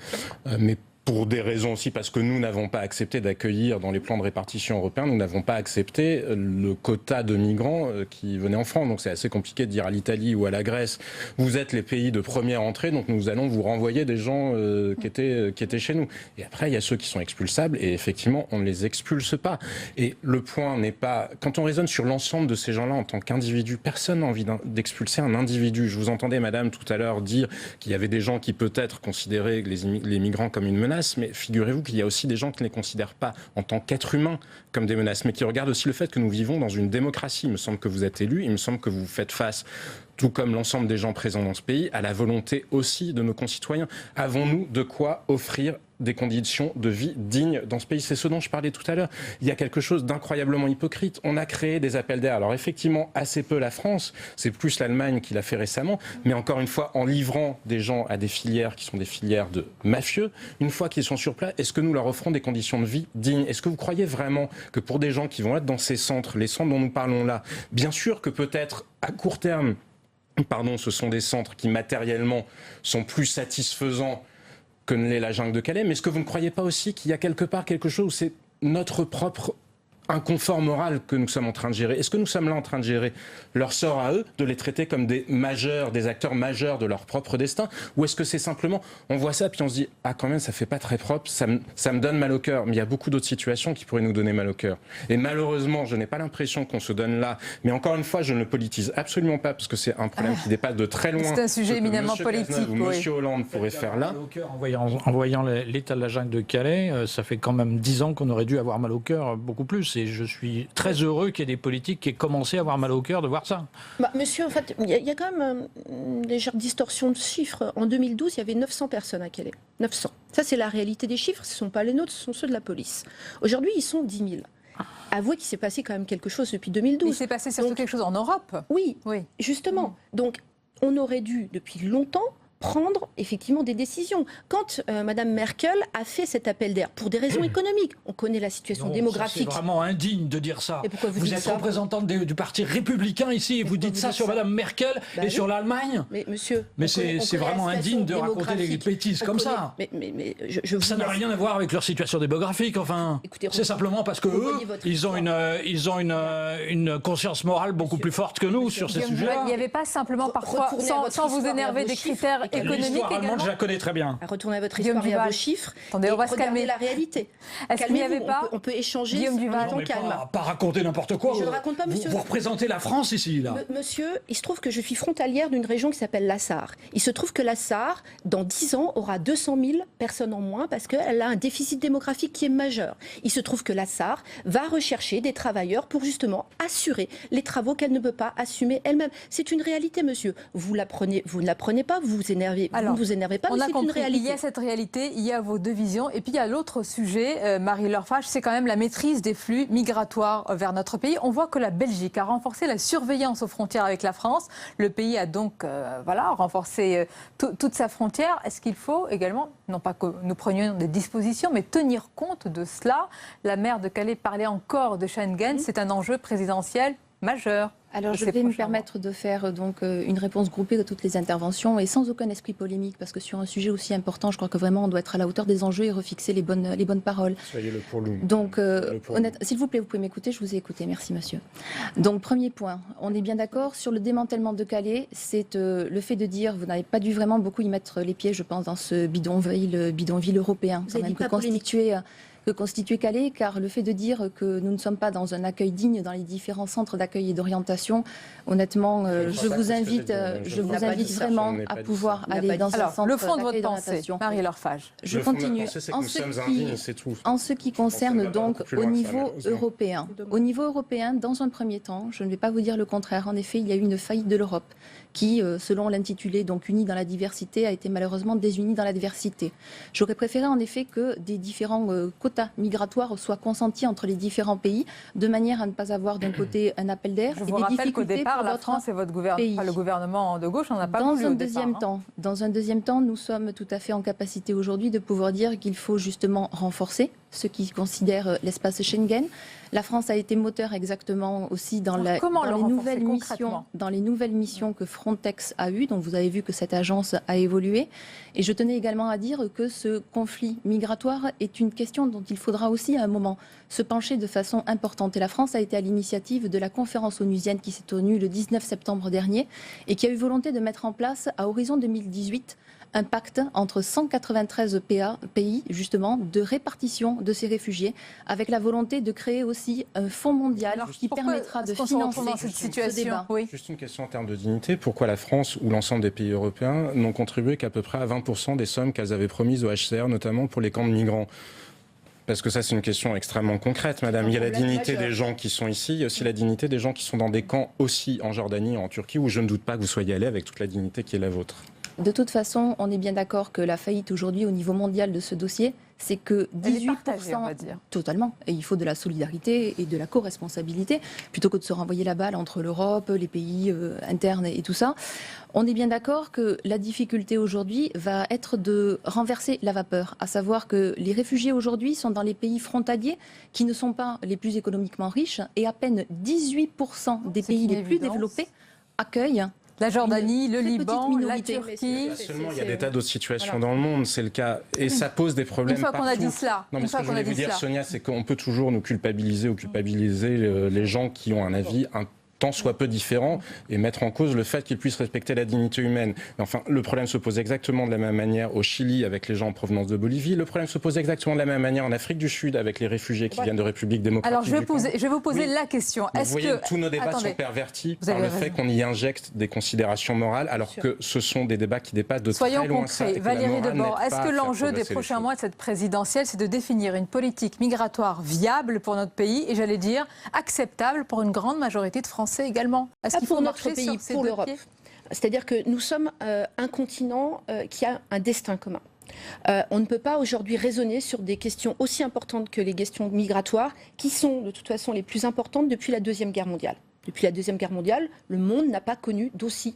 mais pour des raisons aussi, parce que nous n'avons pas accepté d'accueillir dans les plans de répartition européens, nous n'avons pas accepté le quota de migrants qui venaient en France. Donc c'est assez compliqué de dire à l'Italie ou à la Grèce, vous êtes les pays de première entrée, donc nous allons vous renvoyer des gens qui étaient chez nous. Et après, il y a ceux qui sont expulsables, et effectivement, on ne les expulse pas. Et le point n'est pas... Quand on raisonne sur l'ensemble de ces gens-là en tant qu'individus, personne n'a envie d'expulser un individu. Je vous entendais, madame, tout à l'heure dire qu'il y avait des gens qui peut-être considéraient les migrants comme une menace, mais figurez-vous qu'il y a aussi des gens qui ne les considèrent pas en tant qu'êtres humains comme des menaces, mais qui regardent aussi le fait que nous vivons dans une démocratie. Il me semble que vous êtes élus, il me semble que vous faites face, tout comme l'ensemble des gens présents dans ce pays, à la volonté aussi de nos concitoyens. Avons-nous de quoi offrir des conditions de vie dignes dans ce pays? C'est ce dont je parlais tout à l'heure. Il y a quelque chose d'incroyablement hypocrite. On a créé des appels d'air. Alors effectivement, assez peu la France, c'est plus l'Allemagne qui l'a fait récemment, mais encore une fois, en livrant des gens à des filières qui sont des filières de mafieux, une fois qu'ils sont sur place, est-ce que nous leur offrons des conditions de vie dignes? Est-ce que vous croyez vraiment que pour des gens qui vont être dans ces centres, les centres dont nous parlons là, bien sûr que peut-être à court terme, ce sont des centres qui matériellement sont plus satisfaisants que ne l'est la jungle de Calais, mais est-ce que vous ne croyez pas aussi qu'il y a quelque part quelque chose où c'est notre propre inconfort moral que nous sommes en train de gérer? Est-ce que nous sommes là en train de gérer leur sort à eux, de les traiter comme des acteurs majeurs de leur propre destin? Ou est-ce que c'est simplement, on voit ça puis on se dit, ah quand même ça fait pas très propre, ça me donne mal au cœur. Mais il y a beaucoup d'autres situations qui pourraient nous donner mal au cœur. Et malheureusement, je n'ai pas l'impression qu'on se donne là. Mais encore une fois, je ne le politise absolument pas parce que c'est un problème qui dépasse de très loin. C'est un sujet éminemment politique. Ou Monsieur Hollande pourrait faire là. En voyant l'état de la jungle de Calais, ça fait quand même 10 ans qu'on aurait dû avoir mal au cœur beaucoup plus. Et je suis très heureux qu'il y ait des politiques qui aient commencé à avoir mal au cœur de voir ça. Monsieur, en fait, il y a quand même une légère distorsion de chiffres. En 2012, il y avait 900 personnes à Calais. 900. Ça, c'est la réalité des chiffres. Ce ne sont pas les nôtres, ce sont ceux de la police. Aujourd'hui, ils sont 10 000. Avouez qu'il s'est passé quand même quelque chose depuis 2012. Il s'est passé surtout quelque chose en Europe. Oui, justement. Donc, on aurait dû, depuis longtemps, prendre effectivement des décisions. Quand Madame Merkel a fait cet appel d'air, pour des raisons économiques, on connaît la situation démographique. C'est vraiment indigne de dire ça. Et pourquoi vous êtes représentante du parti républicain ici et vous dites ça sur Madame Merkel et sur l'Allemagne. Mais monsieur, c'est vraiment indigne de raconter des bêtises comme ça. Ça n'a rien à voir avec leur situation démographique. Enfin, c'est simplement parce que eux, ils ont une conscience morale beaucoup plus forte que nous sur ces sujets-là. Il n'y avait pas simplement parfois, sans vous énerver, des critères l'histoire allemande, je la connais très bien. Retournez à votre histoire et à vos chiffres. Attendez, on va se calmer. La réalité. Est-ce qu'il n'y avait pas... On peut échanger Guillaume en calme. Pas raconter n'importe quoi. Je ne raconte pas, monsieur. Vous représentez la France ici, là. Monsieur, il se trouve que je suis frontalière d'une région qui s'appelle la Sarre. Il se trouve que la Sarre, dans 10 ans, aura 200 000 personnes en moins parce qu'elle a un déficit démographique qui est majeur. Il se trouve que la Sarre va rechercher des travailleurs pour justement assurer les travaux qu'elle ne peut pas assumer elle-même. C'est une réalité, monsieur. Vous ne la prenez pas, vous vous énervez. Alors, vous ne vous énervez pas, on mais a c'est compris, une réalité. il y a cette réalité, il y a vos deux visions. Et puis il y a l'autre sujet, Marie-Laure Fage, c'est quand même la maîtrise des flux migratoires vers notre pays. On voit que la Belgique a renforcé la surveillance aux frontières avec la France. Le pays a donc renforcé toute sa frontière. Est-ce qu'il faut également, non pas que nous prenions des dispositions, mais tenir compte de cela? La maire de Calais parlait encore de Schengen. C'est un enjeu présidentiel majeur. Alors je vais me permettre de faire donc une réponse groupée de toutes les interventions et sans aucun esprit polémique, parce que sur un sujet aussi important, je crois que vraiment on doit être à la hauteur des enjeux et refixer les bonnes paroles. Soyez-le pour nous. Donc, s'il vous plaît, vous pouvez m'écouter, je vous ai écouté, merci monsieur. Donc premier point, on est bien d'accord sur le démantèlement de Calais, c'est le fait de dire, vous n'avez pas dû vraiment beaucoup y mettre les pieds, je pense, dans ce bidonville européen, vous avez dit que constituer Calais, car le fait de dire que nous ne sommes pas dans un accueil digne dans les différents centres d'accueil et d'orientation, honnêtement, je vous invite vraiment à pouvoir aller dans un centre le fond de d'accueil votre pensée, Marie-Laure Fage. Je continue. En ce qui concerne donc au niveau européen. Au niveau européen, dans un premier temps, je ne vais pas vous dire le contraire. En effet, il y a eu une faillite de l'Europe qui, selon l'intitulé, donc unie dans la diversité, a été malheureusement désunie dans la diversité. J'aurais préféré en effet que des différents quotas migratoires soient consentis entre les différents pays, de manière à ne pas avoir d'un côté un appel d'air et des difficultés qu'au départ, pour la France et votre gouvernement, le gouvernement de gauche, on n'a pas voulu au départ. Dans un deuxième temps, nous sommes tout à fait en capacité aujourd'hui de pouvoir dire qu'il faut justement renforcer ceux qui considèrent l'espace Schengen. La France a été moteur exactement aussi dans les nouvelles missions que Frontex a eues. Donc vous avez vu que cette agence a évolué. Et je tenais également à dire que ce conflit migratoire est une question dont il faudra aussi à un moment se pencher de façon importante. Et la France a été à l'initiative de la conférence onusienne qui s'est tenue le 19 septembre dernier et qui a eu volonté de mettre en place à horizon 2018 un pacte entre 193 pays, justement, de répartition de ces réfugiés, avec la volonté de créer aussi un fonds mondial qui permettra de financer ce débat. Oui. Juste une question en termes de dignité. Pourquoi la France ou l'ensemble des pays européens n'ont contribué qu'à peu près à 20% des sommes qu'elles avaient promises au HCR, notamment pour les camps de migrants ? Parce que ça, c'est une question extrêmement concrète, madame. Il y a la dignité des gens qui sont ici, il y a aussi la dignité des gens qui sont dans des camps aussi en Jordanie, en Turquie, où je ne doute pas que vous soyez allés avec toute la dignité qui est la vôtre. De toute façon, on est bien d'accord que la faillite aujourd'hui au niveau mondial de ce dossier, c'est que 18%, partagée, on va dire. Totalement, et il faut de la solidarité et de la co-responsabilité, plutôt que de se renvoyer la balle entre l'Europe, les pays internes et tout ça. On est bien d'accord que la difficulté aujourd'hui va être de renverser la vapeur, à savoir que les réfugiés aujourd'hui sont dans les pays frontaliers qui ne sont pas les plus économiquement riches, et à peine 18% des pays les plus développés accueillent la Jordanie, le Liban, la Turquie. Seulement, il y a des tas d'autres situations dans le monde, c'est le cas. Et ça pose des problèmes partout. Une fois qu'on a dit cela. Non, mais ce que je voulais vous dire, Sonia, c'est qu'on peut toujours nous culpabiliser ou culpabiliser les gens qui ont un avis tant soit peu différent et mettre en cause le fait qu'ils puissent respecter la dignité humaine. Mais enfin, le problème se pose exactement de la même manière au Chili avec les gens en provenance de Bolivie. Le problème se pose exactement de la même manière en Afrique du Sud avec les réfugiés qui viennent de République démocratique. Alors, je vais vous poser la question. Vous voyez, tous nos débats sont pervertis par le fait qu'on y injecte des considérations morales, alors que ce sont des débats qui dépassent de très loin. Soyons concrets. Valérie Debord, est-ce que l'enjeu des prochains mois de cette présidentielle, c'est de définir une politique migratoire viable pour notre pays et, j'allais dire, acceptable pour une grande majorité de Français également? Pour notre pays, pour l'Europe. C'est-à-dire que nous sommes un continent qui a un destin commun. On ne peut pas aujourd'hui raisonner sur des questions aussi importantes que les questions migratoires, qui sont de toute façon les plus importantes depuis la Deuxième Guerre mondiale. Depuis la Deuxième Guerre mondiale, le monde n'a pas connu d'aussi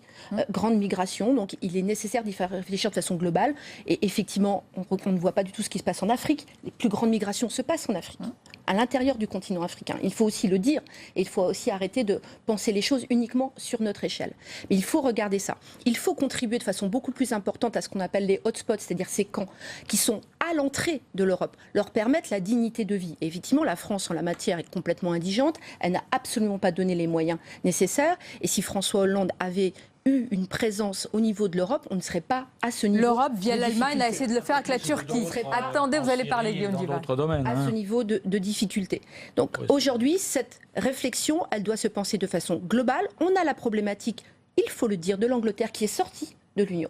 grande migration. Donc il est nécessaire d'y faire réfléchir de façon globale. Et effectivement, on ne voit pas du tout ce qui se passe en Afrique. Les plus grandes migrations se passent en Afrique, à l'intérieur du continent africain. Il faut aussi le dire. Et il faut aussi arrêter de penser les choses uniquement sur notre échelle. Mais il faut regarder ça. Il faut contribuer de façon beaucoup plus importante à ce qu'on appelle les hotspots, c'est-à-dire ces camps qui sont à l'entrée de l'Europe, leur permettre la dignité de vie. Et effectivement, la France en la matière est complètement indigente. Elle n'a absolument pas donné les moyens nécessaires. Et si François Hollande avait eu une présence au niveau de l'Europe, on ne serait pas à ce niveau. L'Europe, via l'Allemagne, a essayé de le faire avec la Turquie. Attendez, vous allez parler, Guillaume Duval. À ce niveau de difficulté. Donc aujourd'hui, cette réflexion, elle doit se penser de façon globale. On a la problématique, il faut le dire, de l'Angleterre qui est sortie de l'Union.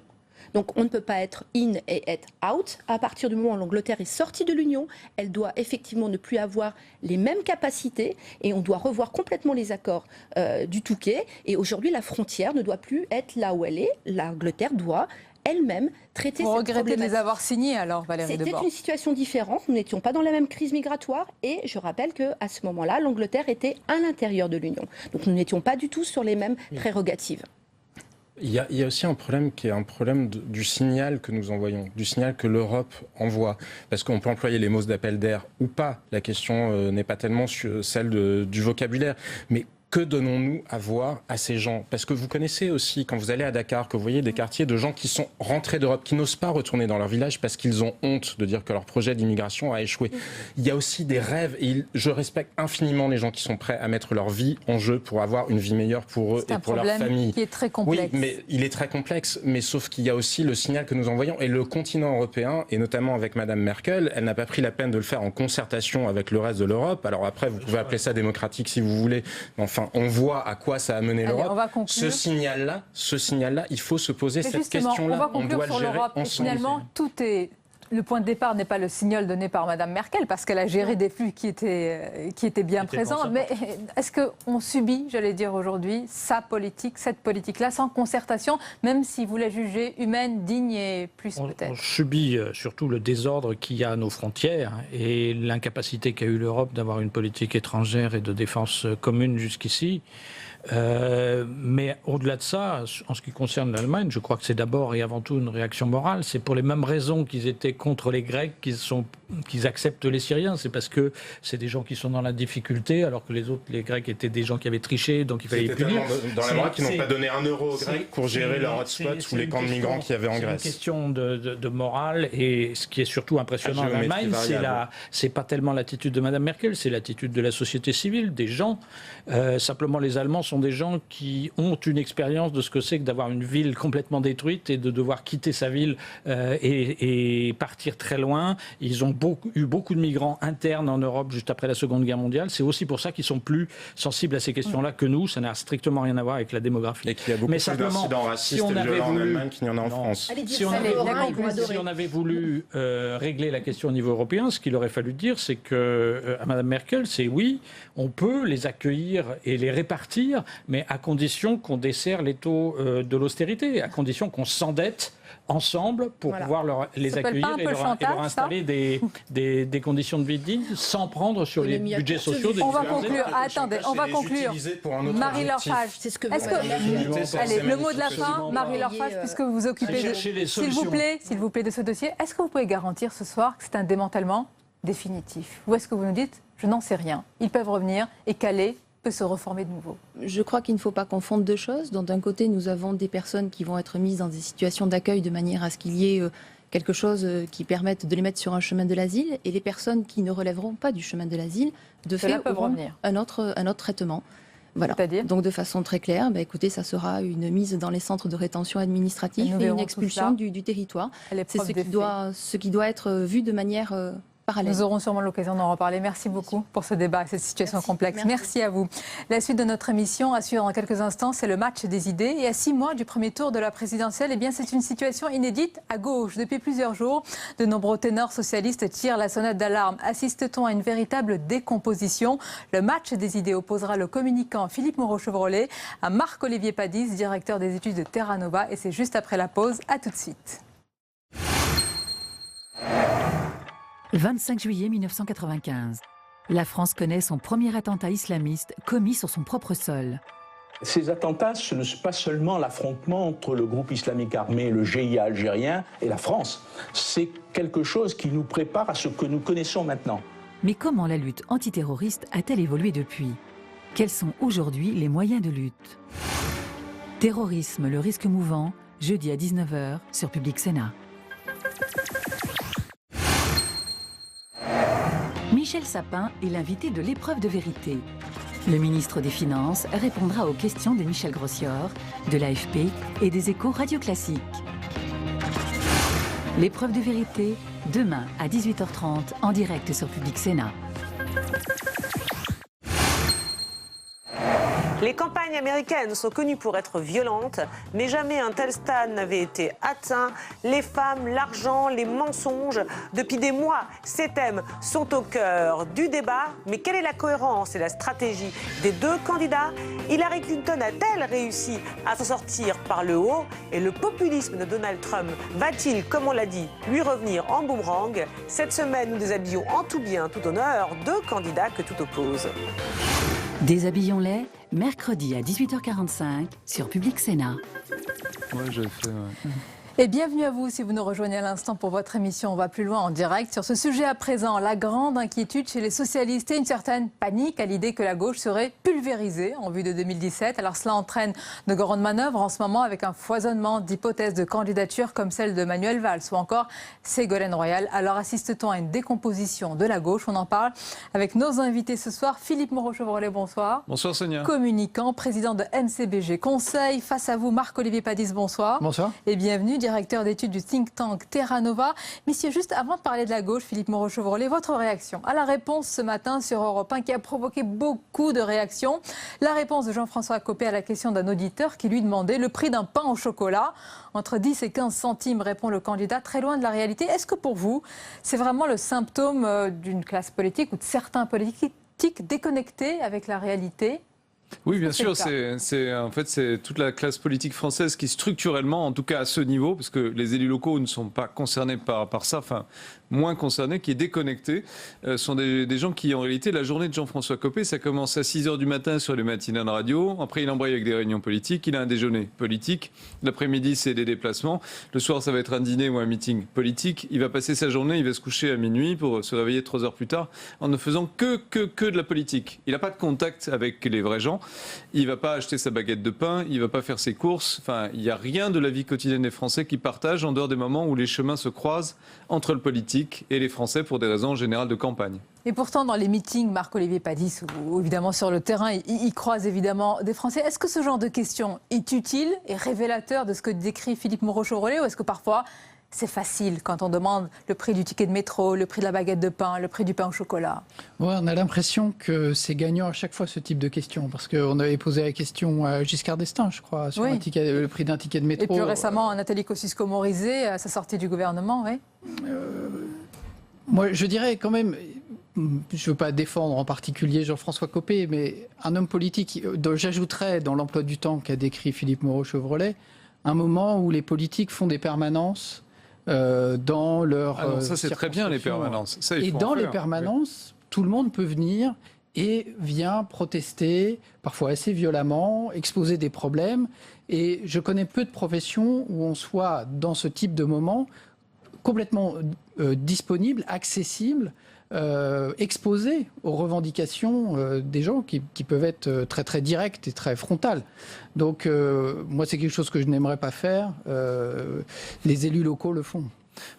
Donc on ne peut pas être in et être out. À partir du moment où l'Angleterre est sortie de l'Union, elle doit effectivement ne plus avoir les mêmes capacités et on doit revoir complètement les accords du Touquet. Et aujourd'hui, la frontière ne doit plus être là où elle est. L'Angleterre doit elle-même traiter cette problématique. Vous regrettez de les avoir signés alors, Valérie Debord? C'était une situation différente. Nous n'étions pas dans la même crise migratoire et je rappelle qu'à ce moment-là, l'Angleterre était à l'intérieur de l'Union. Donc nous n'étions pas du tout sur les mêmes prérogatives. Il y a aussi un problème qui est un problème du signal que nous envoyons, du signal que l'Europe envoie. Parce qu'on peut employer les mots d'appel d'air ou pas. La question n'est pas tellement celle du vocabulaire. Mais que donnons-nous à voir à ces gens? Parce que vous connaissez aussi, quand vous allez à Dakar, que vous voyez des quartiers de gens qui sont rentrés d'Europe, qui n'osent pas retourner dans leur village parce qu'ils ont honte de dire que leur projet d'immigration a échoué. Il y a aussi des rêves, et je respecte infiniment les gens qui sont prêts à mettre leur vie en jeu pour avoir une vie meilleure pour eux et pour leur famille. C'est un problème qui est très complexe. Oui, mais il est très complexe, mais sauf qu'il y a aussi le signal que nous envoyons. Et le continent européen, et notamment avec Madame Merkel, elle n'a pas pris la peine de le faire en concertation avec le reste de l'Europe. Alors après, vous pouvez appeler ça démocratique si vous voulez, mais enfin, on voit à quoi ça a mené l'Europe. Ce signal-là, il faut se poser cette question-là. On va conclure sur l'Europe. Et finalement, le point de départ n'est pas le signal donné par Mme Merkel, parce qu'elle a géré des flux qui étaient bien présents. Mais est-ce qu'on subit, j'allais dire aujourd'hui, cette politique-là, sans concertation, même si vous la jugez humaine, digne et plus peut-être? On subit surtout le désordre qu'il y a à nos frontières et l'incapacité qu'a eu l'Europe d'avoir une politique étrangère et de défense commune jusqu'ici. Mais au-delà de ça, en ce qui concerne l'Allemagne, je crois que c'est d'abord et avant tout une réaction morale. C'est pour les mêmes raisons qu'ils étaient contre les Grecs qu'ils acceptent les Syriens. C'est parce que c'est des gens qui sont dans la difficulté, alors que les Grecs étaient des gens qui avaient triché, donc il fallait les punir. Dans la loi, qui n'ont pas donné 1 euro aux Grecs pour gérer leurs hotspots ou les camps de migrants qu'il y avait en Grèce. C'est une question de morale, et ce qui est surtout impressionnant en Allemagne, c'est pas tellement l'attitude de Mme Merkel, c'est l'attitude de la société civile, des gens. Simplement, les Allemands sont des gens qui ont une expérience de ce que c'est que d'avoir une ville complètement détruite et de devoir quitter sa ville et partir très loin. Ils ont eu beaucoup de migrants internes en Europe juste après la Seconde Guerre mondiale. C'est aussi pour ça qu'ils sont plus sensibles à ces questions-là que nous. Ça n'a strictement rien à voir avec la démographie. Et qu'il y a beaucoup plus d'incidents racistes et violents en Allemagne qu'il n'y en a en France. Si on avait voulu régler la question au niveau européen, ce qu'il aurait fallu dire, c'est que à Mme Merkel, c'est oui, on peut les accueillir et les répartir, mais à condition qu'on desserre les taux de l'austérité, à condition qu'on s'endette ensemble pour pouvoir les accueillir et leur installer des conditions de vie dignes sans prendre sur les budgets sociaux des On va conclure. Attendez, on va conclure. Marie-Laure Page. Allez, le mot de la fin, Marie-Laure Page, puisque vous vous occupez s'il vous plaît, de ce dossier. Est-ce que vous pouvez garantir ce soir que c'est un démantèlement définitif? Ou est-ce que vous nous dites, je n'en sais rien, ils peuvent revenir et Calais peut se reformer de nouveau? Je crois qu'il ne faut pas confondre deux choses. Donc, d'un côté, nous avons des personnes qui vont être mises dans des situations d'accueil de manière à ce qu'il y ait quelque chose qui permette de les mettre sur un chemin de l'asile, et les personnes qui ne relèveront pas du chemin de l'asile, de fait, auront un autre traitement. Voilà. Donc, de façon très claire, écoutez, ça sera une mise dans les centres de rétention administrative et une expulsion du territoire. C'est ce qui doit être vu de manière parallèle. Nous aurons sûrement l'occasion d'en reparler. Merci beaucoup pour ce débat et cette situation complexe. Merci à vous. La suite de notre émission, à suivre dans quelques instants, c'est le match des idées. Et à 6 mois du premier tour de la présidentielle, c'est une situation inédite à gauche. Depuis plusieurs jours, de nombreux ténors socialistes tirent la sonnette d'alarme. Assiste-t-on à une véritable décomposition? Le match des idées opposera le communicant Philippe Moreau-Chevrolet à Marc-Olivier Padis, directeur des études de Terra Nova. Et c'est juste après la pause. À tout de suite. 25 juillet 1995. La France connaît son premier attentat islamiste commis sur son propre sol. Ces attentats, ce n'est pas seulement l'affrontement entre le groupe islamique armé, le GIA algérien et la France. C'est quelque chose qui nous prépare à ce que nous connaissons maintenant. Mais comment la lutte antiterroriste a-t-elle évolué depuis? Quels sont aujourd'hui les moyens de lutte? Terrorisme, le risque mouvant, jeudi à 19h sur Public Sénat. Michel Sapin est l'invité de l'épreuve de vérité. Le ministre des Finances répondra aux questions de Michel Grossior, de l'AFP et des Échos Radio Classique. L'épreuve de vérité, demain à 18h30 en direct sur Public Sénat. Les campagnes américaines sont connues pour être violentes, mais jamais un tel stade n'avait été atteint. Les femmes, l'argent, les mensonges. Depuis des mois, ces thèmes sont au cœur du débat. Mais quelle est la cohérence et la stratégie des deux candidats? Hillary Clinton a-t-elle réussi à s'en sortir par le haut? Et le populisme de Donald Trump va-t-il, comme on l'a dit, lui revenir en boomerang? Cette semaine, nous déshabillons en tout bien, tout honneur, deux candidats que tout oppose. Déshabillons-les, mercredi à 18h45 sur Public Sénat. Ouais, j'avais fait... Et bienvenue à vous si vous nous rejoignez à l'instant pour votre émission. On va plus loin en direct sur ce sujet à présent. La grande inquiétude chez les socialistes et une certaine panique à l'idée que la gauche serait pulvérisée en vue de 2017. Alors cela entraîne de grandes manœuvres en ce moment avec un foisonnement d'hypothèses de candidature comme celle de Manuel Valls ou encore Ségolène Royal. Alors assiste-t-on à une décomposition de la gauche? On en parle avec nos invités ce soir. Philippe Moreau-Chevrolet, bonsoir. Bonsoir Sonia. Communicant, président de NCBG Conseil. Face à vous, Marc-Olivier Padis, bonsoir. Bonsoir. Et bienvenue, directeur d'études du think tank Terra Nova. Messieurs, juste avant de parler de la gauche, Philippe Moreau-Chevrolet, votre réaction à la réponse ce matin sur Europe 1 qui a provoqué beaucoup de réactions. La réponse de Jean-François Copé à la question d'un auditeur qui lui demandait le prix d'un pain au chocolat. Entre 10 et 15 centimes, répond le candidat, très loin de la réalité. Est-ce que pour vous, c'est vraiment le symptôme d'une classe politique ou de certains politiques déconnectés avec la réalité ? Oui, bien sûr, c'est toute la classe politique française qui structurellement, en tout cas à ce niveau, parce que les élus locaux ne sont pas concernés par ça, enfin moins concernés, qui est déconnecté, sont des gens qui, en réalité, la journée de Jean-François Copé, ça commence à 6h du matin sur les matinales de radio, après il embraye avec des réunions politiques, il a un déjeuner politique, l'après-midi c'est des déplacements, le soir ça va être un dîner ou un meeting politique, il va passer sa journée, il va se coucher à minuit pour se réveiller 3 heures plus tard, en ne faisant que de la politique. Il n'a pas de contact avec les vrais gens. Il ne va pas acheter sa baguette de pain, il ne va pas faire ses courses. Enfin, il n'y a rien de la vie quotidienne des Français qui partagent en dehors des moments où les chemins se croisent entre le politique et les Français pour des raisons générales de campagne. Et pourtant, dans les meetings, Marc-Olivier Padis, ou évidemment sur le terrain, il croise évidemment des Français. Est-ce que ce genre de question est utile et révélateur de ce que décrit Philippe Moreau-Chevrolet, ou est-ce que parfois c'est facile quand on demande le prix du ticket de métro, le prix de la baguette de pain, le prix du pain au chocolat? Ouais, on a l'impression que c'est gagnant à chaque fois ce type de questions. Parce qu'on avait posé la question à Giscard d'Estaing, je crois, sur le prix d'un ticket de métro. Et plus récemment, Nathalie Kosciusko-Morizet, à sa sortie du gouvernement, oui. Moi, je dirais quand même, je ne veux pas défendre en particulier Jean-François Copé, mais un homme politique, j'ajouterais dans l'emploi du temps qu'a décrit Philippe Moreau-Chevrolet, un moment où les politiques font des permanences dans leur... Alors ça c'est très bien les permanences. Ça, et dans les permanences, tout le monde peut venir et vient protester, parfois assez violemment, exposer des problèmes. Et je connais peu de professions où on soit dans ce type de moment complètement disponible, accessible, exposé aux revendications des gens qui peuvent être très très directes et très frontales. Donc moi c'est quelque chose que je n'aimerais pas faire. Les élus locaux le font.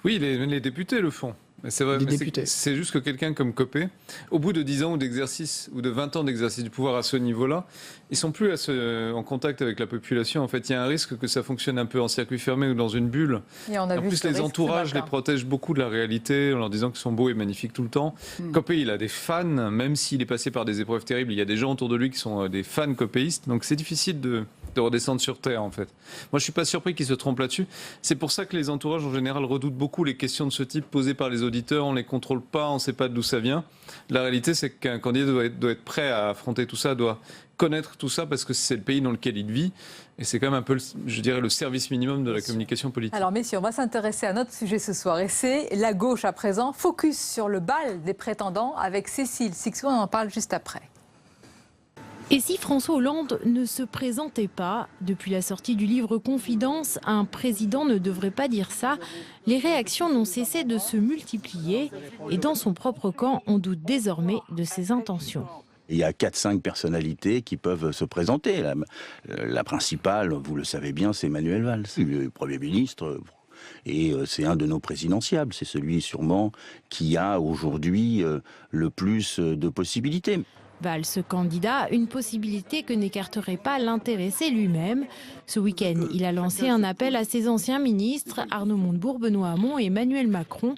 Oui, les députés le font. C'est vrai, c'est juste que quelqu'un comme Copé, au bout de 10 ans d'exercice ou de 20 ans d'exercice du pouvoir à ce niveau-là, ils sont plus en contact avec la population. En fait, il y a un risque que ça fonctionne un peu en circuit fermé ou dans une bulle. En plus, les entourages les protègent beaucoup de la réalité en leur disant qu'ils sont beaux et magnifiques tout le temps. Copé, il a des fans, même s'il est passé par des épreuves terribles. Il y a des gens autour de lui qui sont des fans copéistes. Donc c'est difficile de redescendre sur terre, en fait. Moi, je suis pas surpris qu'il se trompe là-dessus. C'est pour ça que les entourages, en général, redoutent beaucoup les questions de ce type posées par les auditeurs. On les contrôle pas, on ne sait pas d'où ça vient. La réalité, c'est qu'un candidat doit être prêt à affronter tout ça, doit connaître tout ça, parce que c'est le pays dans lequel il vit. Et c'est quand même un peu, je dirais, le service minimum de la communication politique. Alors, messieurs, on va s'intéresser à notre sujet ce soir. Et c'est la gauche à présent. Focus sur le bal des prétendants avec Cécile Sixou. On en parle juste après. Et si François Hollande ne se présentait pas? Depuis la sortie du livre Confidence, un président ne devrait pas dire ça. Les réactions n'ont cessé de se multiplier. Et dans son propre camp, on doute désormais de ses intentions. Il y a 4-5 personnalités qui peuvent se présenter. La principale, vous le savez bien, c'est Manuel Valls, le Premier ministre. Et c'est un de nos présidentiables. C'est celui sûrement qui a aujourd'hui le plus de possibilités. Valls, candidat, une possibilité que n'écarterait pas l'intéressé lui-même. Ce week-end, il a lancé un appel à ses anciens ministres, Arnaud Montebourg, Benoît Hamon et Emmanuel Macron,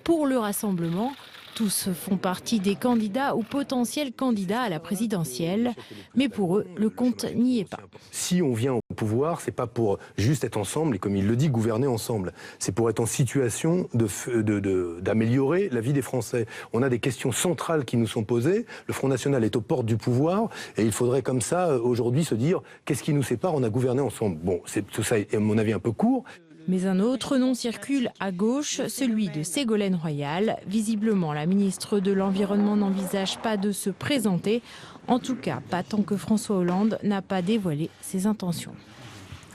pour le rassemblement. Tous font partie des candidats ou potentiels candidats à la présidentielle. Mais pour eux, le compte n'y est pas. Si on vient au pouvoir, c'est pas pour juste être ensemble et, comme il le dit, gouverner ensemble. C'est pour être en situation d'améliorer la vie des Français. On a des questions centrales qui nous sont posées. Le Front National est aux portes du pouvoir et il faudrait comme ça, aujourd'hui, se dire qu'est-ce qui nous sépare? On a gouverné ensemble. Bon, tout ça est, à mon avis, un peu court. Mais un autre nom circule à gauche, celui de Ségolène Royal. Visiblement, la ministre de l'Environnement n'envisage pas de se présenter. En tout cas, pas tant que François Hollande n'a pas dévoilé ses intentions.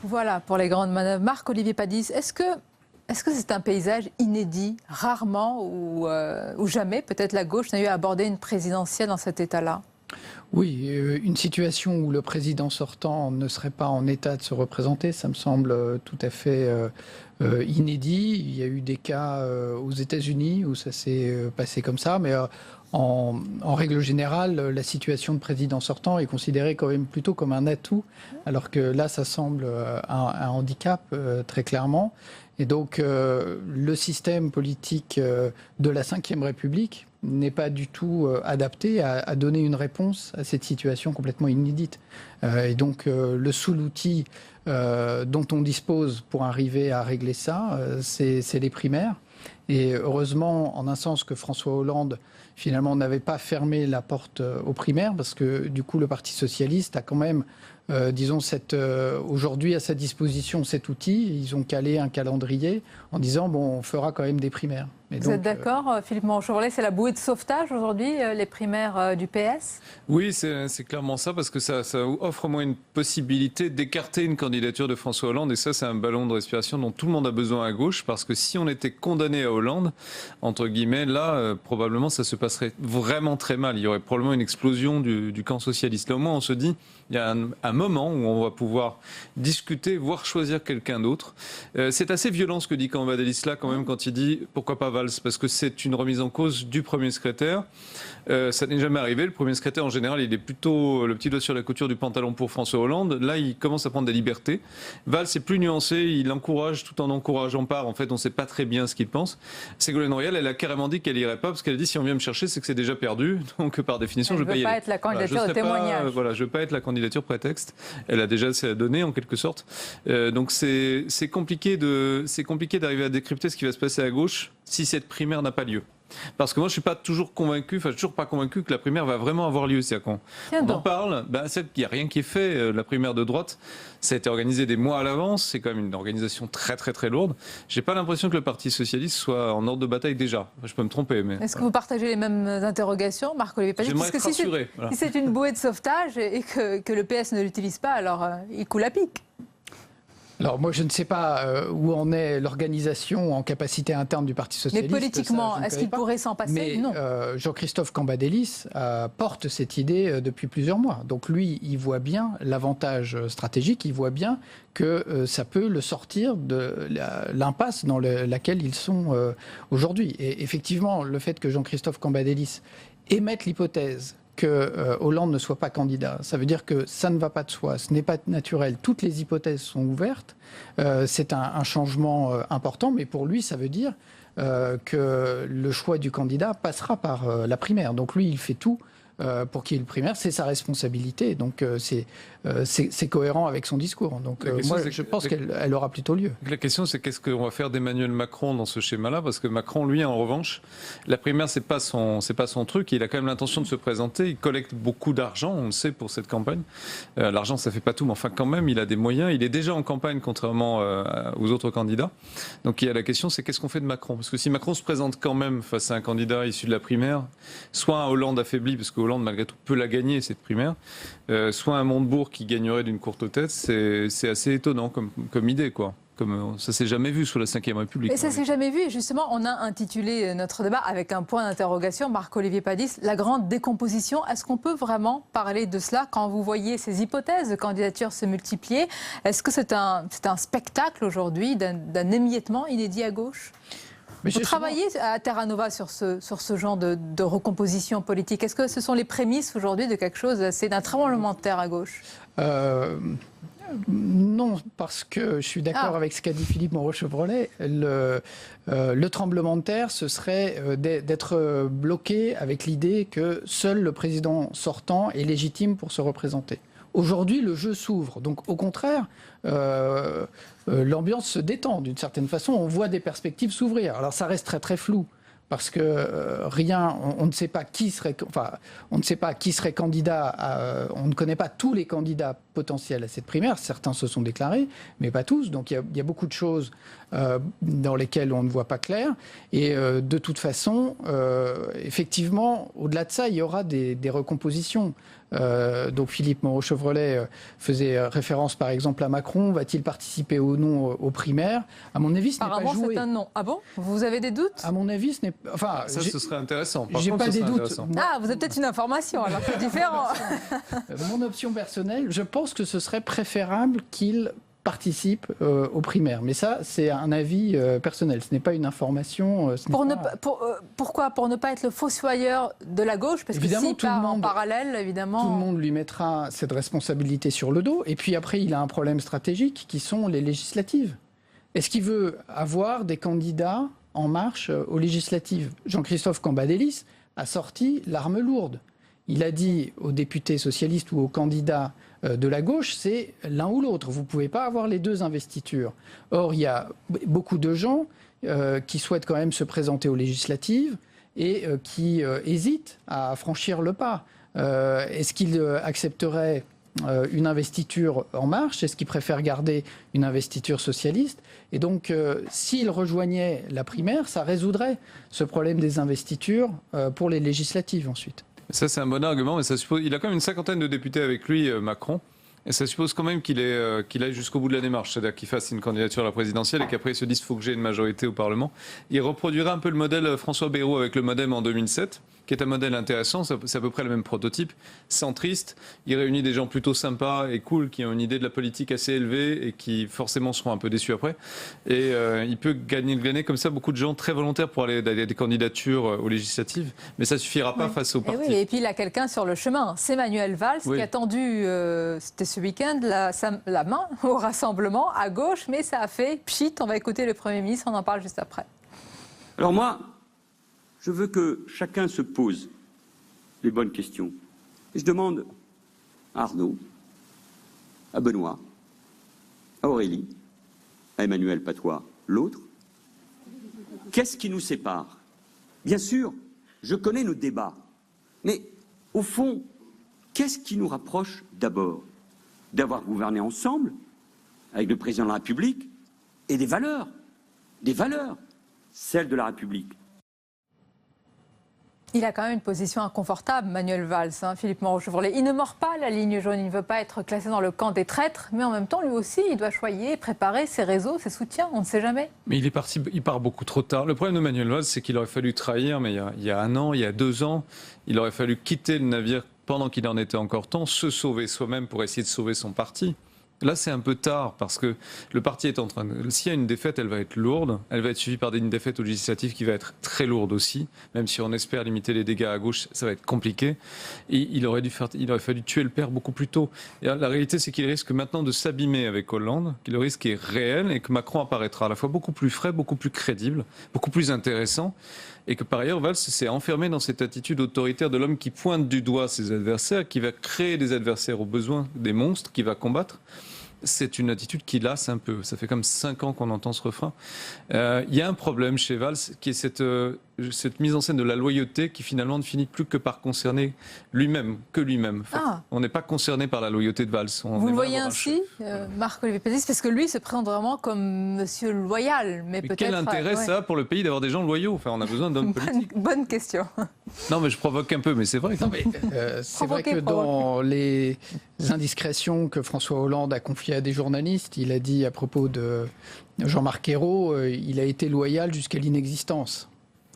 Voilà pour les grandes manœuvres. Marc-Olivier Padis, est-ce que c'est un paysage inédit, rarement ou jamais, peut-être la gauche n'a eu à aborder une présidentielle dans cet état-là? Oui, une situation où le président sortant ne serait pas en état de se représenter, ça me semble tout à fait inédit. Il y a eu des cas aux États-Unis où ça s'est passé comme ça, mais en règle générale, la situation de président sortant est considérée quand même plutôt comme un atout, alors que là, ça semble un handicap très clairement. Et donc, le système politique de la Ve République n'est pas du tout adapté à donner une réponse à cette situation complètement inédite. Et donc, le sous-outil dont on dispose pour arriver à régler ça, c'est les primaires. Et heureusement, en un sens, que François Hollande, finalement, n'avait pas fermé la porte aux primaires, parce que du coup, le Parti socialiste a quand même, disons, aujourd'hui à sa disposition cet outil. Ils ont calé un calendrier en disant, bon, on fera quand même des primaires. Et Vous êtes d'accord, Philippe Moreau-Chevrolet, c'est la bouée de sauvetage aujourd'hui, les primaires du PS? Oui, c'est clairement ça, parce que ça offre au moins une possibilité d'écarter une candidature de François Hollande, et ça, c'est un ballon de respiration dont tout le monde a besoin à gauche, parce que si on était condamné à Hollande, entre guillemets, là, probablement, ça se passerait vraiment très mal. Il y aurait probablement une explosion du camp socialiste. Là, au moins, on se dit, il y a un moment où on va pouvoir discuter, voire choisir quelqu'un d'autre. C'est assez violent ce que dit Cambadélis là, quand même, quand il dit « pourquoi pas Valls ?» parce que c'est une remise en cause du premier secrétaire. Ça n'est jamais arrivé. Le premier secrétaire, en général, il est plutôt le petit doigt sur la couture du pantalon pour François Hollande. Là, il commence à prendre des libertés. Valls est plus nuancé. Il encourage tout en encourageant pas. En fait, on ne sait pas très bien ce qu'il pense. Ségolène Royal, elle a carrément dit qu'elle irait pas parce qu'elle a dit si on vient me chercher, c'est que c'est déjà perdu. Donc, par définition, je ne veux pas y aller. Elle ne veut pas être la candidature de témoignage. Voilà, je ne veux pas être la candidature prétexte. Elle a déjà assez à donner, en quelque sorte. Donc, c'est compliqué d'arriver à décrypter ce qui va se passer à gauche si cette primaire n'a pas lieu. Parce que moi, je suis toujours pas convaincu que la primaire va vraiment avoir lieu. C'est-à-dire qu'on en parle, il n'y a rien qui est fait. La primaire de droite, ça a été organisé des mois à l'avance. C'est quand même une organisation très, très, très lourde. J'ai pas l'impression que le Parti socialiste soit en ordre de bataille déjà. Je peux me tromper, mais... Est-ce que vous partagez les mêmes interrogations, Marc-Olivier Padis? J'aimerais être rassuré. Si c'est une bouée de sauvetage et que le PS ne l'utilise pas, alors il coule à pic. Alors moi je ne sais pas où en est l'organisation en capacité interne du Parti socialiste. Mais politiquement, est-ce qu'il pourrait s'en passer? Mais non. Jean-Christophe Cambadélis porte cette idée depuis plusieurs mois. Donc lui, il voit bien l'avantage stratégique, il voit bien que ça peut le sortir de l'impasse dans laquelle ils sont aujourd'hui. Et effectivement, le fait que Jean-Christophe Cambadélis émette l'hypothèse que Hollande ne soit pas candidat. Ça veut dire que ça ne va pas de soi, ce n'est pas naturel. Toutes les hypothèses sont ouvertes. C'est un changement important, mais pour lui, ça veut dire que le choix du candidat passera par la primaire. Donc lui, il fait tout pour qu'il y ait une primaire, c'est sa responsabilité. Donc c'est cohérent avec son discours. Donc moi, je pense qu'elle aura plutôt lieu. La question, c'est qu'est-ce qu'on va faire d'Emmanuel Macron dans ce schéma-là? Parce que Macron, lui, en revanche, la primaire, c'est pas son truc. Il a quand même l'intention de se présenter. Il collecte beaucoup d'argent, on le sait, pour cette campagne. L'argent, ça fait pas tout, mais enfin, quand même, il a des moyens. Il est déjà en campagne, contrairement aux autres candidats. Donc la question, c'est qu'est-ce qu'on fait de Macron? Parce que si Macron se présente quand même face à un candidat issu de la primaire, soit un Hollande affaibli, parce que Hollande, malgré tout, peut la gagner, cette primaire, soit un Montebourg qui gagnerait d'une courte tête, c'est assez étonnant comme idée, quoi. Ça s'est jamais vu sous la Ve République. Et ça s'est jamais vu. Et justement, on a intitulé notre débat avec un point d'interrogation, Marc-Olivier Padis, la grande décomposition. Est-ce qu'on peut vraiment parler de cela quand vous voyez ces hypothèses de candidature se multiplier? Est-ce que c'est un spectacle aujourd'hui d'un émiettement inédit à gauche? Vous travaillez à Terra Nova sur ce genre de recomposition politique. Est-ce que ce sont les prémices aujourd'hui de quelque chose d'un tremblement de terre à gauche? Non, parce que je suis d'accord avec ce qu'a dit Philippe Moreau-Chevrolet. Le tremblement de terre, ce serait d'être bloqué avec l'idée que seul le président sortant est légitime pour se représenter. Aujourd'hui, le jeu s'ouvre. Donc, au contraire, l'ambiance se détend d'une certaine façon. On voit des perspectives s'ouvrir. Alors, ça reste très, très flou. parce que on ne sait pas qui serait, on ne sait pas qui serait candidat. On ne connaît pas tous les candidats potentiels à cette primaire. Certains se sont déclarés, mais pas tous. Donc il y a beaucoup de choses dans lesquelles on ne voit pas clair. Et de toute façon, effectivement, au-delà de ça, il y aura des recompositions. Donc Philippe Moreau-Chevrolet faisait référence par exemple à Macron. Va-t-il participer ou non aux primaires? À mon avis, ce n'est pas joué. Apparemment, c'est un non. Ah bon? Vous avez des doutes? À mon avis, ce n'est pas... Enfin, ça, ce serait intéressant. J'ai pas des doutes. Ah, vous avez peut-être une information, alors c'est différent. Mon option personnelle, je pense que ce serait préférable qu'il participe aux primaires. Mais ça, c'est un avis personnel. Ce n'est pas une information. Pourquoi? Pour ne pas être le fossoyeur de la gauche? Parce que s'il part en parallèle, évidemment... Tout le monde lui mettra cette responsabilité sur le dos. Et puis après, il a un problème stratégique qui sont les législatives. Est-ce qu'il veut avoir des candidats en marche aux législatives? Jean-Christophe Cambadélis a sorti l'arme lourde. Il a dit aux députés socialistes ou aux candidats de la gauche, c'est l'un ou l'autre. Vous ne pouvez pas avoir les deux investitures. Or, il y a beaucoup de gens qui souhaitent quand même se présenter aux législatives et qui hésitent à franchir le pas. Est-ce qu'ils accepteraient une investiture en marche? Est-ce qu'ils préfèrent garder une investiture socialiste? Et donc, s'ils rejoignaient la primaire, ça résoudrait ce problème des investitures pour les législatives ensuite. Ça, c'est un bon argument, mais ça suppose... il a quand même une cinquantaine de députés avec lui, Macron. Et ça suppose quand même qu'il aille jusqu'au bout de la démarche, c'est-à-dire qu'il fasse une candidature à la présidentielle et qu'après il se dise qu'il faut que j'ai une majorité au Parlement. Il reproduira un peu le modèle François Bayrou avec le MoDem en 2007, qui est un modèle intéressant, c'est à peu près le même prototype, centriste. Il réunit des gens plutôt sympas et cool, qui ont une idée de la politique assez élevée et qui forcément seront un peu déçus après. Et il peut gagner comme ça beaucoup de gens très volontaires pour aller à des candidatures aux législatives, mais ça suffira pas face aux partis. Et puis il a quelqu'un sur le chemin, c'est Manuel Valls, qui a tendu, c'était ce week-end, la main au rassemblement à gauche, mais ça a fait pchit. On va écouter le Premier ministre, on en parle juste après. Alors moi, je veux que chacun se pose les bonnes questions. Et je demande à Arnaud, à Benoît, à Aurélie, à Emmanuel Patois, l'autre, qu'est-ce qui nous sépare? Bien sûr, je connais nos débats, mais au fond, qu'est-ce qui nous rapproche d'abord? D'avoir gouverné ensemble, avec le président de la République, et des valeurs, celles de la République. Il a quand même une position inconfortable, Manuel Valls, Philippe Moreau-Chevrolet. Il ne mord pas la ligne jaune, il ne veut pas être classé dans le camp des traîtres, mais en même temps, lui aussi, il doit choyer, préparer ses réseaux, ses soutiens, on ne sait jamais. Mais il part beaucoup trop tard. Le problème de Manuel Valls, c'est qu'il aurait fallu trahir, mais il y a 1 an, il y a 2 ans, il aurait fallu quitter le navire pendant qu'il en était encore temps, se sauver soi-même pour essayer de sauver son parti. Là, c'est un peu tard parce que le parti est en train de... S'il y a une défaite, elle va être lourde. Elle va être suivie par une défaite aux législatives qui va être très lourde aussi. Même si on espère limiter les dégâts à gauche, ça va être compliqué. Et il aurait fallu tuer le père beaucoup plus tôt. Et la réalité, c'est qu'il risque maintenant de s'abîmer avec Hollande, que le risque est réel et que Macron apparaîtra à la fois beaucoup plus frais, beaucoup plus crédible, beaucoup plus intéressant. Et que par ailleurs, Valls s'est enfermé dans cette attitude autoritaire de l'homme qui pointe du doigt ses adversaires, qui va créer des adversaires au besoin, des monstres qu'il va combattre. C'est une attitude qui lasse un peu. Ça fait comme 5 ans qu'on entend ce refrain. Il y a un problème chez Valls qui est cette mise en scène de la loyauté qui finalement ne finit plus que par concerner lui-même, que lui-même. On n'est pas concerné par la loyauté de Valls. Vous le voyez ainsi, Marc-Olivier Pessis, parce que lui se présente vraiment comme monsieur loyal. Mais peut-être. Quel intérêt ça a pour le pays d'avoir des gens loyaux? Enfin, on a besoin d'hommes politiques. Bonne question. Non, mais je provoque un peu, mais c'est vrai. C'est vrai que dans les indiscrétions que François Hollande a confiées à des journalistes, il a dit à propos de Jean-Marc Ayrault, il a été loyal jusqu'à l'inexistence.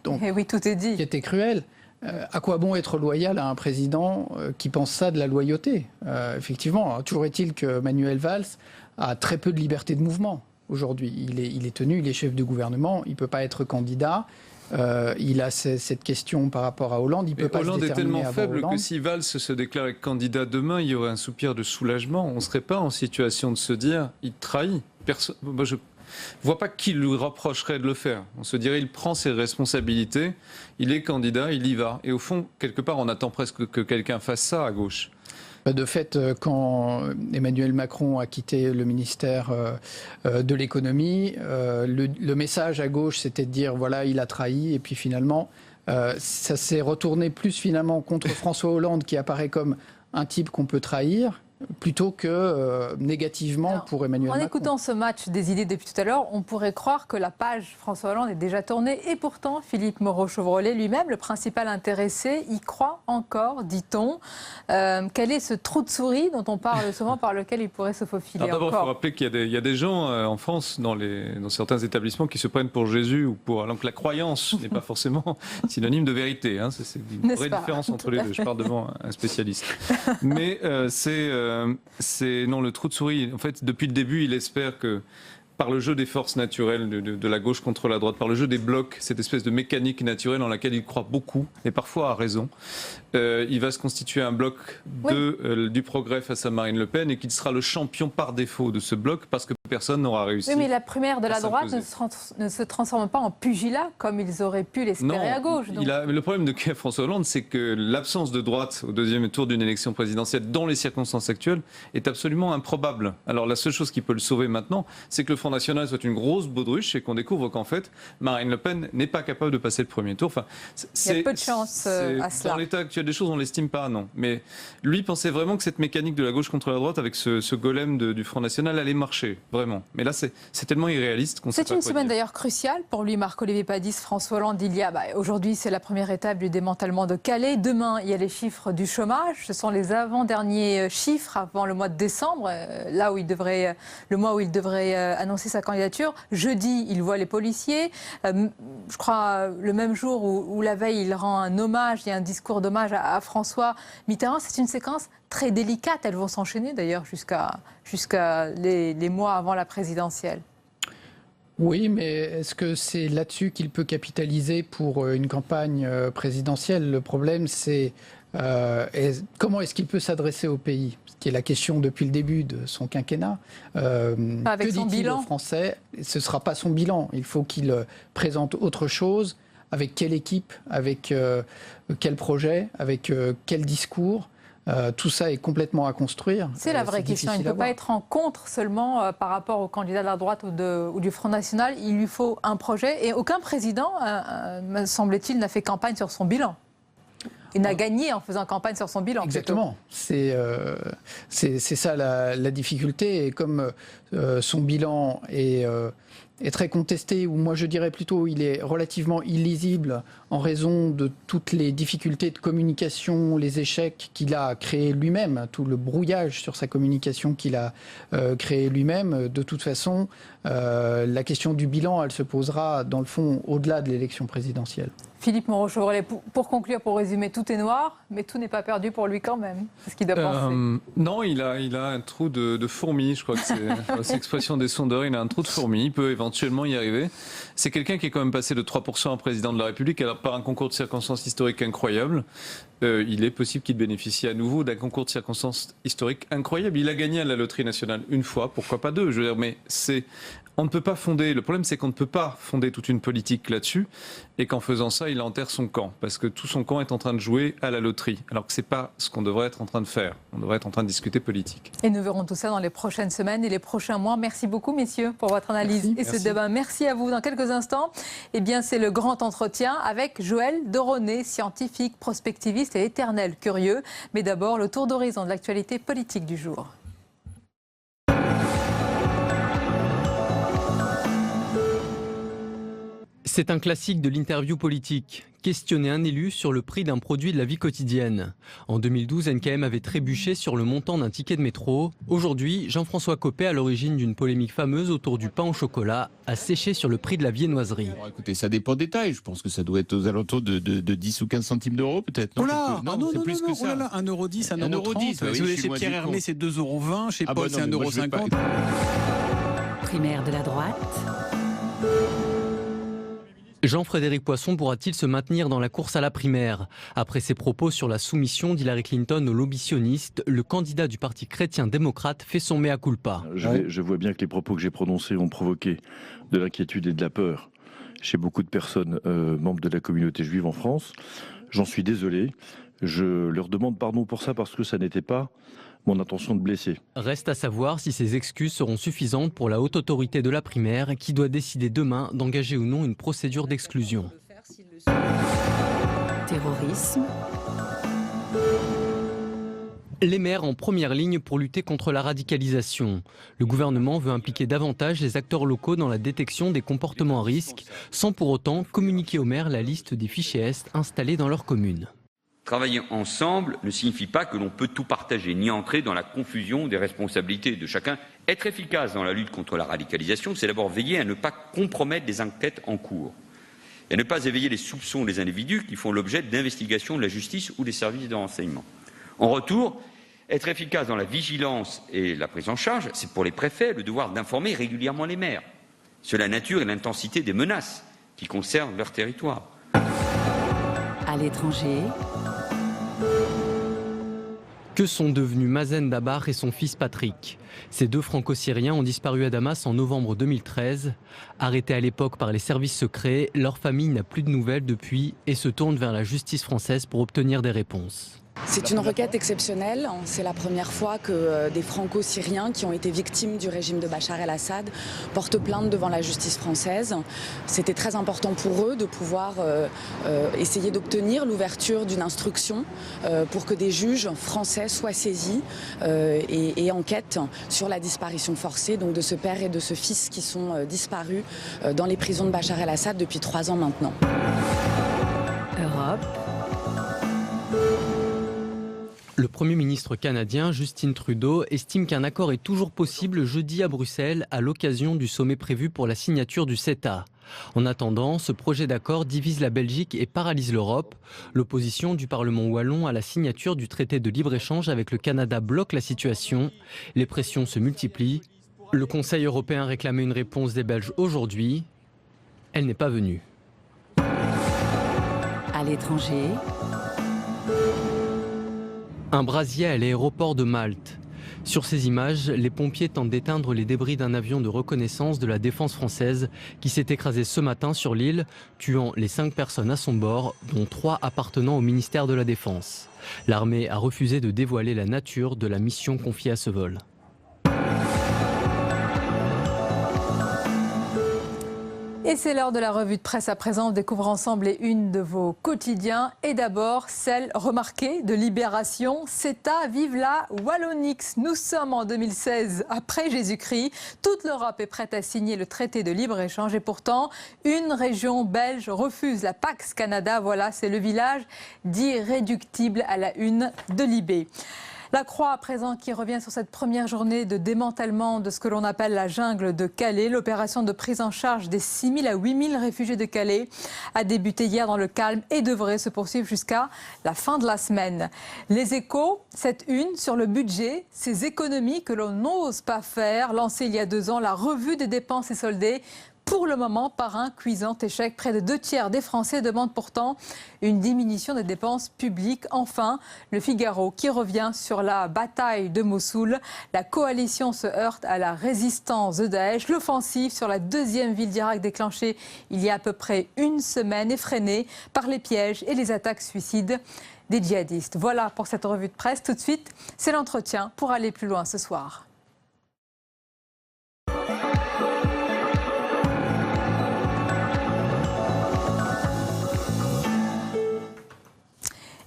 Donc, oui, tout est dit. Qui était cruel. À quoi bon être loyal à un président qui pense ça de la loyauté? Effectivement, toujours est-il que Manuel Valls a très peu de liberté de mouvement aujourd'hui. Il est tenu, il est chef de gouvernement, il ne peut pas être candidat. Il a cette question par rapport à Hollande. Hollande est tellement faible que si Valls se déclare candidat demain, il y aurait un soupir de soulagement. On ne serait pas en situation de se dire il trahit. voit pas qui lui reprocherait de le faire. On se dirait, il prend ses responsabilités, il est candidat, il y va. Et au fond, quelque part, on attend presque que quelqu'un fasse ça à gauche. De fait, quand Emmanuel Macron a quitté le ministère de l'économie, le message à gauche, c'était de dire, voilà, il a trahi, et puis finalement, ça s'est retourné plus finalement contre François Hollande, qui apparaît comme un type qu'on peut trahir, plutôt que négativement pour Emmanuel Macron. En écoutant ce match des idées depuis tout à l'heure, on pourrait croire que la page François Hollande est déjà tournée. Et pourtant, Philippe Moreau-Chevrolet lui-même, le principal intéressé, y croit encore, dit-on. Quel est ce trou de souris dont on parle souvent, par lequel il pourrait se faufiler encore ? D'abord, il faut rappeler qu'il y a des gens en France, dans certains établissements, qui se prennent pour Jésus, ou alors que la croyance n'est pas forcément synonyme de vérité. Hein. C'est une vraie différence entre les deux. Je parle devant un spécialiste. Mais non, le trou de souris, en fait, depuis le début, il espère que par le jeu des forces naturelles de la gauche contre la droite, par le jeu des blocs, cette espèce de mécanique naturelle dans laquelle il croit beaucoup, et parfois à raison, il va se constituer un bloc du progrès face à Marine Le Pen, et qu'il sera le champion par défaut de ce bloc, parce que personne n'aura réussi. Oui, mais la primaire de la droite ne se transforme pas en pugilat, comme ils auraient pu l'espérer à gauche. Donc. Le problème de François Hollande, c'est que l'absence de droite au deuxième tour d'une élection présidentielle, dans les circonstances actuelles, est absolument improbable. Alors la seule chose qui peut le sauver maintenant, c'est que le Front National soit une grosse baudruche et qu'on découvre qu'en fait, Marine Le Pen n'est pas capable de passer le premier tour. Enfin, il y a peu de chance à cela. Dans l'état actuel des choses, on ne l'estime pas, non. Mais lui pensait vraiment que cette mécanique de la gauche contre la droite, avec ce golem du Front National, allait marcher, vraiment. Mais là, c'est tellement irréaliste qu'on sait pas quoi dire. C'est une semaine d'ailleurs cruciale pour lui, Marc-Olivier Padis. François Hollande, aujourd'hui, c'est la première étape du démantèlement de Calais. Demain, il y a les chiffres du chômage. Ce sont les avant-derniers chiffres avant le mois de décembre, le mois où il devrait annoncer sa candidature. Jeudi, il voit les policiers. Je crois le même jour où la veille, il rend un hommage, il y a un discours d'hommage à François Mitterrand. C'est une séquence très délicate. Elles vont s'enchaîner d'ailleurs jusqu'à les mois avant la présidentielle. Oui, mais est-ce que c'est là-dessus qu'il peut capitaliser pour une campagne présidentielle ? Le problème, c'est comment est-ce qu'il peut s'adresser au pays ? Ce qui est la question depuis le début de son quinquennat. Avec son bilan aux Français ? Ce ne sera pas son bilan. Il faut qu'il présente autre chose. Avec quelle équipe ? Avec quel projet ? Avec quel discours ? Tout ça est complètement à construire. C'est la vraie question. Il ne peut pas être en contre seulement par rapport au candidat de la droite ou du Front National. Il lui faut un projet. Et aucun président, me semble-t-il, n'a fait campagne sur son bilan. Il n'a gagné en faisant campagne sur son bilan. Exactement. C'est ça la difficulté. Et comme son bilan est très contesté, ou moi je dirais plutôt il est relativement illisible en raison de toutes les difficultés de communication, les échecs qu'il a créés lui-même, tout le brouillage sur sa communication qu'il a créé lui-même. De toute façon, la question du bilan, elle se posera dans le fond au-delà de l'élection présidentielle. Philippe Moreau-Chevrolet, pour conclure, pour résumer, tout est noir, mais tout n'est pas perdu pour lui quand même. C'est ce qu'il doit penser. Non, il a un trou de fourmi, je crois que c'est l'expression des sondeurs, il a un trou de fourmi, il peut éventuellement y arriver. C'est quelqu'un qui est quand même passé de 3% en président de la République, alors par un concours de circonstances historiques incroyable. Il est possible qu'il bénéficie à nouveau d'un concours de circonstances historiques incroyable. Il a gagné à la loterie nationale une fois, pourquoi pas deux, je veux dire, mais on ne peut pas fonder, le problème c'est qu'on ne peut pas fonder toute une politique là-dessus, et qu'en faisant ça, il enterre son camp, parce que tout son camp est en train de jouer à la loterie, alors que c'est pas ce qu'on devrait être en train de faire. On devrait être en train de discuter politique. Et nous verrons tout ça dans les prochaines semaines et les prochains mois. Merci beaucoup, messieurs, pour votre analyse et ce débat. Merci à vous. Dans quelques instants, c'est le grand entretien avec Joël Deroné, scientifique, prospectiviste et éternel curieux. Mais d'abord, le tour d'horizon de l'actualité politique du jour. C'est un classique de l'interview politique. Questionner un élu sur le prix d'un produit de la vie quotidienne. En 2012, NKM avait trébuché sur le montant d'un ticket de métro. Aujourd'hui, Jean-François Copé, à l'origine d'une polémique fameuse autour du pain au chocolat, a séché sur le prix de la viennoiserie. Alors, écoutez, ça dépend des tailles. Je pense que ça doit être aux alentours de 10 ou 15 centimes d'euros, peut-être. Non, c'est plus que ça. 1,10 €, 1,30 €. Si vous êtes chez Pierre Hermé, c'est 2,20 €. Chez Paul, c'est 1,50 €. Primaire de la droite. Jean-Frédéric Poisson pourra-t-il se maintenir dans la course à la primaire? Après ses propos sur la soumission d'Hillary Clinton aux lobbies sionistes, le candidat du parti chrétien-démocrate fait son mea culpa. Je vois bien que les propos que j'ai prononcés ont provoqué de l'inquiétude et de la peur chez beaucoup de personnes membres de la communauté juive en France. J'en suis désolé. Je leur demande pardon pour ça parce que ça n'était pas mon intention de blesser. Reste à savoir si ces excuses seront suffisantes pour la haute autorité de la primaire qui doit décider demain d'engager ou non une procédure d'exclusion. Terrorisme. Les maires en première ligne pour lutter contre la radicalisation. Le gouvernement veut impliquer davantage les acteurs locaux dans la détection des comportements à risque, sans pour autant communiquer aux maires la liste des fichiers S installés dans leur commune. Travailler ensemble ne signifie pas que l'on peut tout partager, ni entrer dans la confusion des responsabilités de chacun. Être efficace dans la lutte contre la radicalisation, c'est d'abord veiller à ne pas compromettre les enquêtes en cours et à ne pas éveiller les soupçons des individus qui font l'objet d'investigations de la justice ou des services de renseignement. En retour, être efficace dans la vigilance et la prise en charge, c'est pour les préfets le devoir d'informer régulièrement les maires sur la nature et l'intensité des menaces qui concernent leur territoire. À l'étranger. Que sont devenus Mazen Dabar et son fils Patrick? Ces deux franco-syriens ont disparu à Damas en novembre 2013. Arrêtés à l'époque par les services secrets, leur famille n'a plus de nouvelles depuis et se tourne vers la justice française pour obtenir des réponses. C'est une requête exceptionnelle. C'est la première fois que des franco-syriens qui ont été victimes du régime de Bachar el-Assad portent plainte devant la justice française. C'était très important pour eux de pouvoir essayer d'obtenir l'ouverture d'une instruction pour que des juges français soient saisis et enquêtent sur la disparition forcée donc de ce père et de ce fils qui sont disparus dans les prisons de Bachar el-Assad depuis 3 ans maintenant. Europe. Le Premier ministre canadien, Justin Trudeau, estime qu'un accord est toujours possible jeudi à Bruxelles à l'occasion du sommet prévu pour la signature du CETA. En attendant, ce projet d'accord divise la Belgique et paralyse l'Europe. L'opposition du Parlement wallon à la signature du traité de libre-échange avec le Canada bloque la situation. Les pressions se multiplient. Le Conseil européen réclamait une réponse des Belges aujourd'hui. Elle n'est pas venue. À l'étranger. Un brasier à l'aéroport de Malte. Sur ces images, les pompiers tentent d'éteindre les débris d'un avion de reconnaissance de la défense française qui s'est écrasé ce matin sur l'île, tuant les 5 personnes à son bord, dont 3 appartenant au ministère de la Défense. L'armée a refusé de dévoiler la nature de la mission confiée à ce vol. Et c'est l'heure de la revue de presse à présent. On découvre ensemble les unes de vos quotidiens. Et d'abord, celle remarquée de Libération. CETA, vive la Wallonix. Nous sommes en 2016, après Jésus-Christ. Toute l'Europe est prête à signer le traité de libre-échange. Et pourtant, une région belge refuse la Pax Canada. Voilà, c'est le village d'irréductible à la une de Libé. La Croix, à présent, qui revient sur cette première journée de démantèlement de ce que l'on appelle la jungle de Calais. L'opération de prise en charge des 6 000 à 8 000 réfugiés de Calais a débuté hier dans le calme et devrait se poursuivre jusqu'à la fin de la semaine. Les Échos, cette une sur le budget, ces économies que l'on n'ose pas faire. Lancée il y a 2 ans, la revue des dépenses est soldée. Pour le moment, par un cuisant échec, près de 2/3 des Français demandent pourtant une diminution des dépenses publiques. Enfin, le Figaro qui revient sur la bataille de Mossoul. La coalition se heurte à la résistance de Daesh. L'offensive sur la 2e ville d'Irak déclenchée il y a à peu près 1 semaine est freinée par les pièges et les attaques suicides des djihadistes. Voilà pour cette revue de presse. Tout de suite, c'est l'entretien pour aller plus loin ce soir.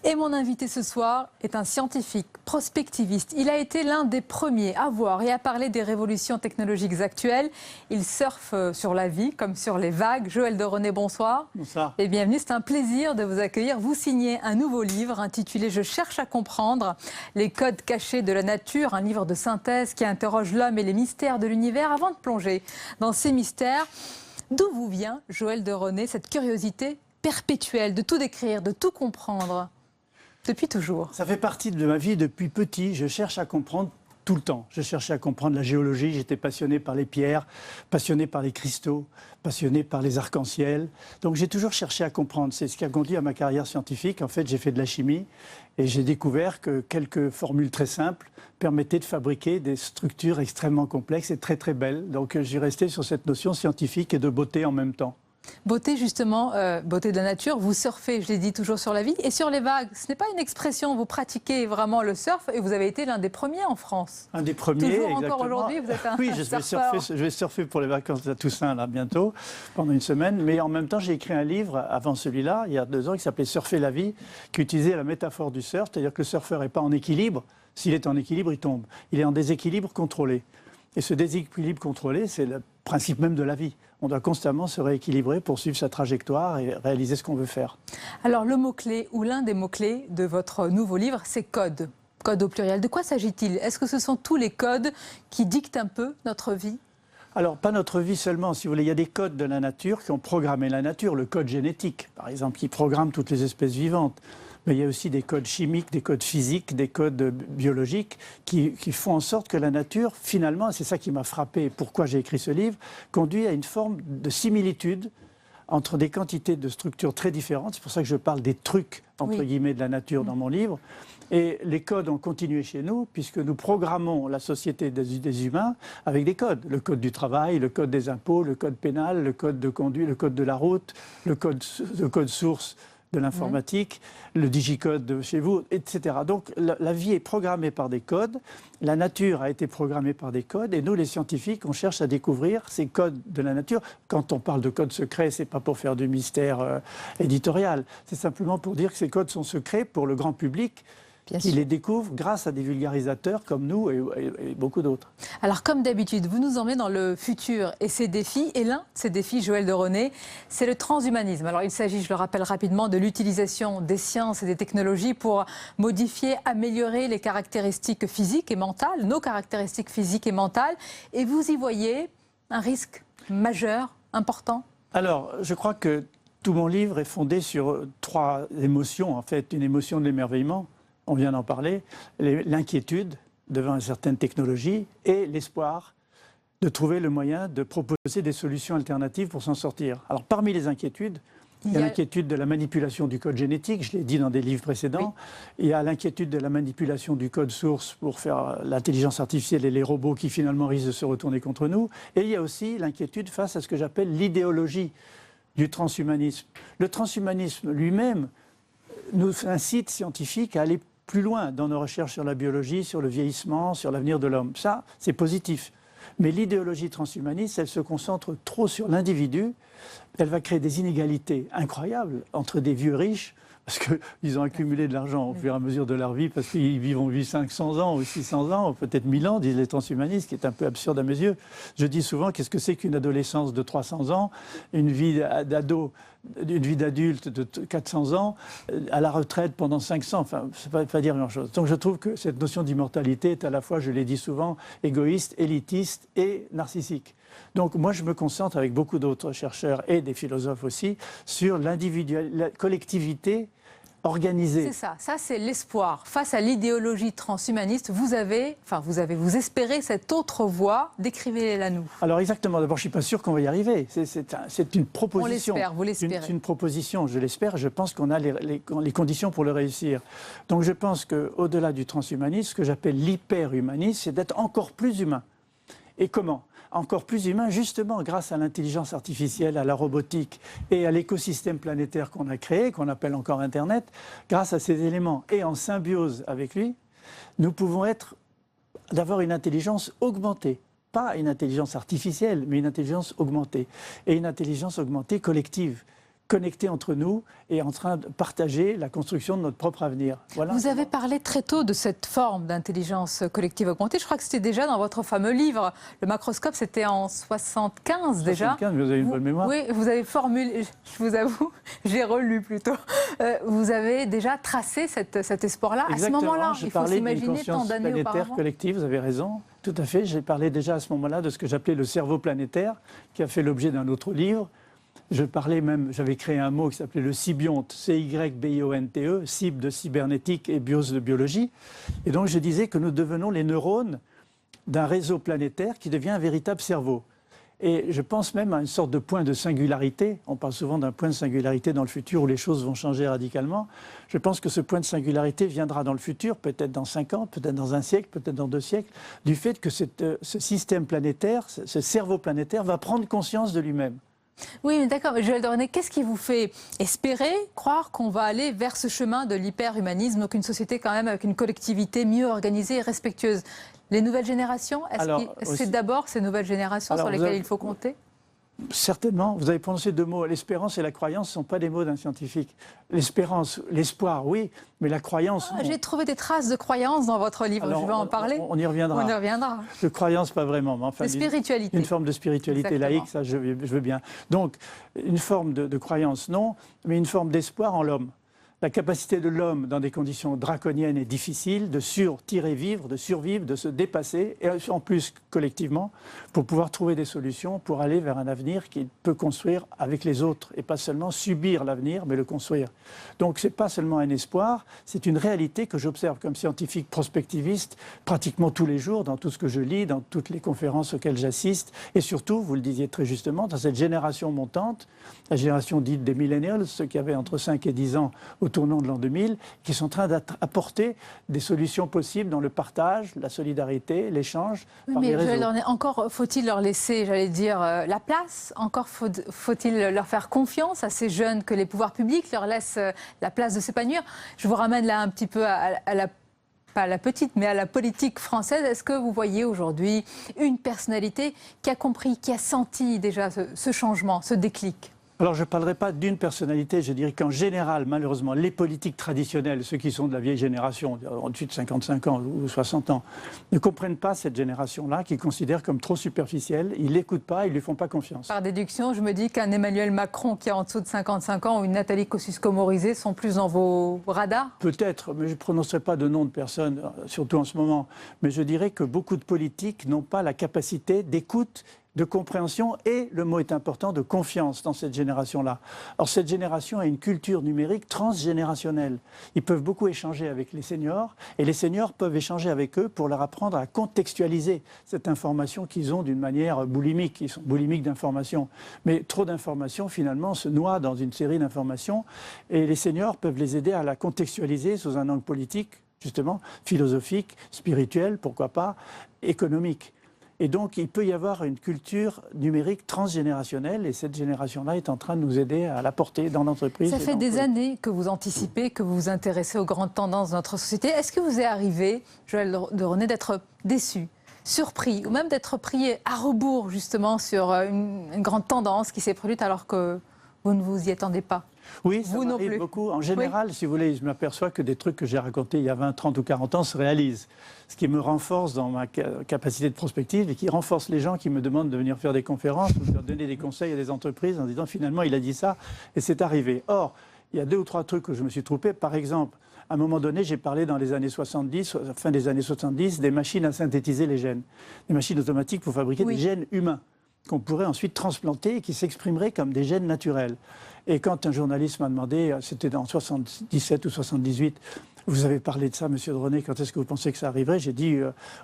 Et mon invité ce soir est un scientifique, prospectiviste. Il a été l'un des premiers à voir et à parler des révolutions technologiques actuelles. Il surfe sur la vie comme sur les vagues. Joël de René, bonsoir. Bonsoir. Et bienvenue, c'est un plaisir de vous accueillir. Vous signez un nouveau livre intitulé « Je cherche à comprendre les codes cachés de la nature », un livre de synthèse qui interroge l'homme et les mystères de l'univers. Avant de plonger dans ces mystères, d'où vous vient, Joël de René, cette curiosité perpétuelle de tout décrire, de tout comprendre ? Depuis toujours. Ça fait partie de ma vie depuis petit. Je cherche à comprendre tout le temps. Je cherchais à comprendre la géologie, j'étais passionné par les pierres, passionné par les cristaux, passionné par les arcs-en-ciel. Donc j'ai toujours cherché à comprendre. C'est ce qui a conduit à ma carrière scientifique. En fait, j'ai fait de la chimie et j'ai découvert que quelques formules très simples permettaient de fabriquer des structures extrêmement complexes et très très belles. Donc j'ai resté sur cette notion scientifique et de beauté en même temps. Beauté, justement, beauté de la nature, vous surfez, je l'ai dit, toujours sur la vie. Et sur les vagues, ce n'est pas une expression, vous pratiquez vraiment le surf et vous avez été l'un des premiers en France. Un des premiers, toujours exactement. Encore aujourd'hui, vous êtes un Oui, je vais surfer pour les vacances à Toussaint, là, bientôt, pendant une semaine. Mais en même temps, j'ai écrit un livre, avant celui-là, il y a 2 ans, qui s'appelait « Surfer la vie », qui utilisait la métaphore du surf, c'est-à-dire que le surfeur n'est pas en équilibre. S'il est en équilibre, il tombe. Il est en déséquilibre contrôlé. Et ce déséquilibre contrôlé, c'est le principe même de la vie. On doit constamment se rééquilibrer pour suivre sa trajectoire et réaliser ce qu'on veut faire. Alors le mot-clé, ou l'un des mots-clés de votre nouveau livre, c'est code. Code au pluriel. De quoi s'agit-il? Est-ce que ce sont tous les codes qui dictent un peu notre vie? Alors, pas notre vie seulement, si vous voulez. Il y a des codes de la nature qui ont programmé la nature. Le code génétique, par exemple, qui programme toutes les espèces vivantes. Mais il y a aussi des codes chimiques, des codes physiques, des codes biologiques qui font en sorte que la nature, finalement, c'est ça qui m'a frappé, pourquoi j'ai écrit ce livre, conduit à une forme de similitude entre des quantités de structures très différentes. C'est pour ça que je parle des trucs, entre guillemets, de la nature dans mon livre. Et les codes ont continué chez nous, puisque nous programmons la société des humains avec des codes. Le code du travail, le code des impôts, le code pénal, le code de conduite, le code de la route, le code source de l'informatique, le digicode de chez vous, etc. Donc la vie est programmée par des codes, la nature a été programmée par des codes, et nous, les scientifiques, on cherche à découvrir ces codes de la nature. Quand on parle de codes secrets, c'est pas pour faire du mystère éditorial, c'est simplement pour dire que ces codes sont secrets pour le grand public, qui les découvrent grâce à des vulgarisateurs comme nous et beaucoup d'autres. Alors comme d'habitude, vous nous emmenez dans le futur et ses défis. Et l'un de ces défis, Joël de René, c'est le transhumanisme. Alors il s'agit, je le rappelle rapidement, de l'utilisation des sciences et des technologies pour modifier, améliorer les caractéristiques physiques et mentales, nos caractéristiques physiques et mentales. Et vous y voyez un risque majeur, important? Alors, je crois que tout mon livre est fondé sur 3 émotions, en fait. Une émotion de l'émerveillement, on vient d'en parler, l'inquiétude devant certaines technologies et l'espoir de trouver le moyen de proposer des solutions alternatives pour s'en sortir. Alors parmi les inquiétudes, il y a l'inquiétude de la manipulation du code génétique, je l'ai dit dans des livres précédents. Il y a l'inquiétude de la manipulation du code source pour faire l'intelligence artificielle et les robots qui finalement risquent de se retourner contre nous. Et il y a aussi l'inquiétude face à ce que j'appelle l'idéologie du transhumanisme. Le transhumanisme lui-même nous incite, scientifiques, à aller plus loin dans nos recherches sur la biologie, sur le vieillissement, sur l'avenir de l'homme. Ça, c'est positif. Mais l'idéologie transhumaniste, elle se concentre trop sur l'individu. Elle va créer des inégalités incroyables entre des vieux riches, parce qu'ils ont accumulé de l'argent au fur et à mesure de leur vie, parce qu'ils vivent 500 ans ou 600 ans, ou peut-être 1000 ans, disent les transhumanistes, qui est un peu absurde à mes yeux. Je dis souvent, qu'est-ce que c'est qu'une adolescence de 300 ans, une vie d'ado, une vie d'adulte de 400 ans, à la retraite pendant 500, enfin, ça ne veut pas dire grand-chose. Donc je trouve que cette notion d'immortalité est à la fois, je l'ai dit souvent, égoïste, élitiste et narcissique. Donc moi, je me concentre avec beaucoup d'autres chercheurs et des philosophes aussi sur l'individuel, la collectivité organisée. C'est ça, c'est l'espoir. Face à l'idéologie transhumaniste, vous espérez cette autre voie, décrivez-la nous. Alors exactement, d'abord je ne suis pas sûr qu'on va y arriver, c'est une proposition. On l'espère, vous l'espérez. C'est une proposition, je l'espère, je pense qu'on a les conditions pour le réussir. Donc je pense qu'au-delà du transhumanisme, ce que j'appelle l'hyperhumanisme, c'est d'être encore plus humain. Et comment ? Encore plus humain, justement grâce à l'intelligence artificielle, à la robotique et à l'écosystème planétaire qu'on a créé, qu'on appelle encore Internet. Grâce à ces éléments et en symbiose avec lui, nous pouvons d'avoir une intelligence augmentée. Pas une intelligence artificielle, mais une intelligence augmentée. Et une intelligence augmentée collective, connectés entre nous et en train de partager la construction de notre propre avenir. Voilà. Vous avez parlé très tôt de cette forme d'intelligence collective augmentée. Je crois que c'était déjà dans votre fameux livre. Le macroscope, c'était en 75 déjà. 75, vous avez une bonne mémoire. Oui, vous avez formulé, je vous avoue, j'ai relu plutôt. Vous avez déjà tracé cet espoir-là. Exactement. À ce moment-là, il faut s'imaginer tant d'années auparavant. Planétaire collective, vous avez raison. Tout à fait. J'ai parlé déjà à ce moment-là de ce que j'appelais le cerveau planétaire, qui a fait l'objet d'un autre livre. J'avais créé un mot qui s'appelait le cybionte, C-Y-B-I-O-N-T-E, cyb de cybernétique et bios de biologie. Et donc je disais que nous devenons les neurones d'un réseau planétaire qui devient un véritable cerveau. Et je pense même à une sorte de point de singularité. On parle souvent d'un point de singularité dans le futur où les choses vont changer radicalement. Je pense que ce point de singularité viendra dans le futur, peut-être dans 5 ans, peut-être dans un siècle, peut-être dans 2 siècles, du fait que ce système planétaire, ce cerveau planétaire va prendre conscience de lui-même. Oui, mais d'accord. Joël de René, qu'est-ce qui vous fait espérer, croire qu'on va aller vers ce chemin de l'hyper-humanisme, donc une société quand même avec une collectivité mieux organisée et respectueuse? Les nouvelles générations, est-ce que c'est d'abord ces nouvelles générations sur lesquelles il faut compter? Certainement. Vous avez prononcé 2 mots. L'espérance et la croyance ne sont pas des mots d'un scientifique. L'espérance, l'espoir, oui, mais la croyance, non. J'ai trouvé des traces de croyance dans votre livre. Alors, je vais en parler. On y reviendra. On y reviendra. De croyance, pas vraiment. Mais enfin, de spiritualité. Une forme de spiritualité laïque, ça, je veux bien. Donc, une forme de croyance, non, mais une forme d'espoir en l'homme. La capacité de l'homme, dans des conditions draconiennes et difficiles, de survivre, de se dépasser, et en plus collectivement, pour pouvoir trouver des solutions, pour aller vers un avenir qu'il peut construire avec les autres, et pas seulement subir l'avenir, mais le construire. Donc ce n'est pas seulement un espoir, c'est une réalité que j'observe comme scientifique prospectiviste pratiquement tous les jours, dans tout ce que je lis, dans toutes les conférences auxquelles j'assiste, et surtout, vous le disiez très justement, dans cette génération montante, la génération dite des millennials, ceux qui avaient entre 5 et 10 ans au tournant de l'an 2000, qui sont en train d'apporter des solutions possibles dans le partage, la solidarité, l'échange. Oui, mais encore faut-il leur laisser, j'allais dire, la place? Encore faut-il leur faire confiance à ces jeunes que les pouvoirs publics leur laissent la place de s'épanouir? Je vous ramène là un petit peu pas à la petite, mais à la politique française. Est-ce que vous voyez aujourd'hui une personnalité qui a compris, qui a senti déjà ce changement, ce déclic? Alors, je ne parlerai pas d'une personnalité, je dirais qu'en général, malheureusement, les politiques traditionnelles, ceux qui sont de la vieille génération, au-dessus de 55 ans ou 60 ans, ne comprennent pas cette génération-là, qui considèrent comme trop superficielle. Ils ne l'écoutent pas, ils ne lui font pas confiance. Par déduction, je me dis qu'un Emmanuel Macron qui est en dessous de 55 ans ou une Nathalie Kosciusko-Morizet sont plus dans vos radars? Peut-être, mais je ne prononcerai pas de nom de personne, surtout en ce moment. Mais je dirais que beaucoup de politiques n'ont pas la capacité d'écoute, de compréhension et, le mot est important, de confiance dans cette génération-là. Or, cette génération a une culture numérique transgénérationnelle. Ils peuvent beaucoup échanger avec les seniors et les seniors peuvent échanger avec eux pour leur apprendre à contextualiser cette information qu'ils ont d'une manière boulimique. Ils sont boulimiques d'informations. Mais trop d'informations, finalement, se noient dans une série d'informations et les seniors peuvent les aider à la contextualiser sous un angle politique, justement, philosophique, spirituel, pourquoi pas, économique. Et donc, il peut y avoir une culture numérique transgénérationnelle et cette génération-là est en train de nous aider à l'apporter dans l'entreprise. Ça fait des années que vous anticipez, que vous vous intéressez aux grandes tendances de notre société. Est-ce que vous est arrivé, Joël de René, d'être déçu, surpris ou même d'être pris à rebours justement sur une grande tendance qui s'est produite alors que vous ne vous y attendez pas? Oui, ça m'arrive beaucoup. En général, oui. Si vous voulez, je m'aperçois que des trucs que j'ai racontés il y a 20, 30 ou 40 ans se réalisent. Ce qui me renforce dans ma capacité de prospective et qui renforce les gens qui me demandent de venir faire des conférences ou de leur donner des conseils à des entreprises en disant finalement il a dit ça et c'est arrivé. Or, il y a 2 ou 3 trucs que je me suis trompé. Par exemple, à un moment donné, j'ai parlé dans les années 70, fin des années 70, des machines à synthétiser les gènes. Des machines automatiques pour fabriquer des gènes humains qu'on pourrait ensuite transplanter et qui s'exprimeraient comme des gènes naturels. Et quand un journaliste m'a demandé, c'était en 77 ou 78, vous avez parlé de ça, monsieur de René, quand est-ce que vous pensez que ça arriverait? J'ai dit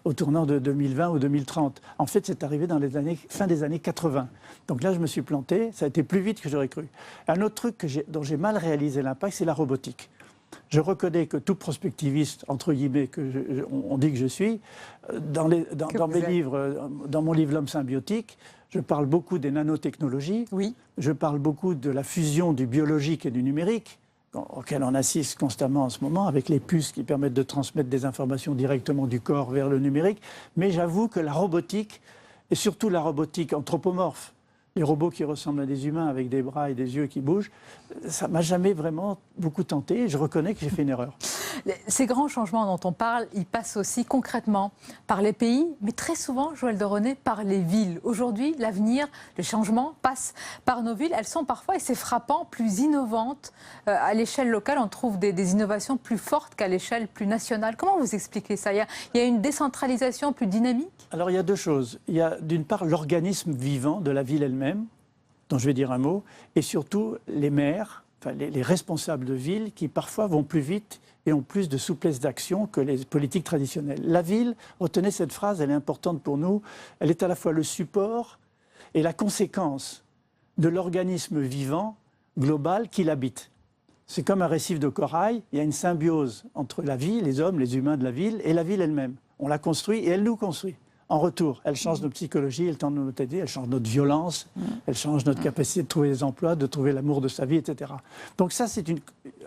au tournant de 2020 ou 2030. En fait, c'est arrivé dans les fin des années 80. Donc là, je me suis planté, ça a été plus vite que j'aurais cru. Un autre truc dont j'ai mal réalisé l'impact, c'est la robotique. Je reconnais que tout prospectiviste, entre guillemets, on dit que je suis, dans mes livres, dans mon livre L'homme symbiotique, je parle beaucoup des nanotechnologies, oui. Je parle beaucoup de la fusion du biologique et du numérique, auquel on assiste constamment en ce moment, avec les puces qui permettent de transmettre des informations directement du corps vers le numérique. Mais j'avoue que la robotique, et surtout la robotique anthropomorphe, les robots qui ressemblent à des humains avec des bras et des yeux qui bougent, ça ne m'a jamais vraiment beaucoup tenté. Je reconnais que j'ai fait une erreur. Ces grands changements dont on parle, ils passent aussi concrètement par les pays, mais très souvent, Joël de René, par les villes. Aujourd'hui, l'avenir, les changements passent par nos villes. Elles sont parfois, et c'est frappant, plus innovantes. À l'échelle locale, on trouve des innovations plus fortes qu'à l'échelle plus nationale. Comment vous expliquez ça? Il y a une décentralisation plus dynamique? Alors, il y a 2 choses. Il y a d'une part l'organisme vivant de la ville elle-même, dont je vais dire un mot, et surtout les maires, enfin les responsables de ville qui parfois vont plus vite et ont plus de souplesse d'action que les politiques traditionnelles. La ville, retenez cette phrase, elle est importante pour nous, elle est à la fois le support et la conséquence de l'organisme vivant global qui l'habite. C'est comme un récif de corail, il y a une symbiose entre la vie, les hommes, les humains de la ville, et la ville elle-même. On la construit et elle nous construit. En retour, elle change nos psychologies, elle tente de nous aider, elle change notre violence, elle change notre capacité de trouver des emplois, de trouver l'amour de sa vie, etc. Donc ça, c'est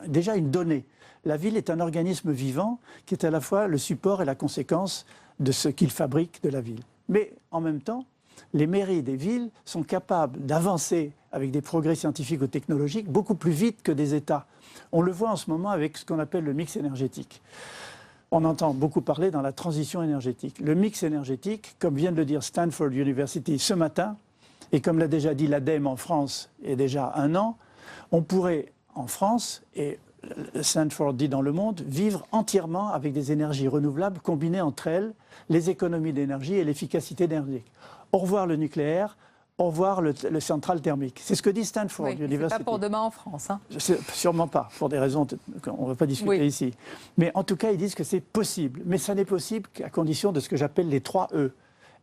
déjà une donnée. La ville est un organisme vivant qui est à la fois le support et la conséquence de ce qu'il fabrique de la ville. Mais en même temps, les mairies des villes sont capables d'avancer avec des progrès scientifiques ou technologiques beaucoup plus vite que des États. On le voit en ce moment avec ce qu'on appelle le mix énergétique. On entend beaucoup parler dans la transition énergétique. Le mix énergétique, comme vient de le dire Stanford University ce matin, et comme l'a déjà dit l'ADEME en France il y a déjà 1 an, on pourrait en France, et Stanford dit dans Le Monde, vivre entièrement avec des énergies renouvelables combinées entre elles, les économies d'énergie et l'efficacité énergétique. Au revoir le nucléaire, au revoir le central thermique. C'est ce que dit Stanford University. C'est pas pour demain en France. Hein. Sûrement pas, pour des raisons qu'on ne va pas discuter ici. Mais en tout cas, ils disent que c'est possible. Mais ça n'est possible qu'à condition de ce que j'appelle les 3 E.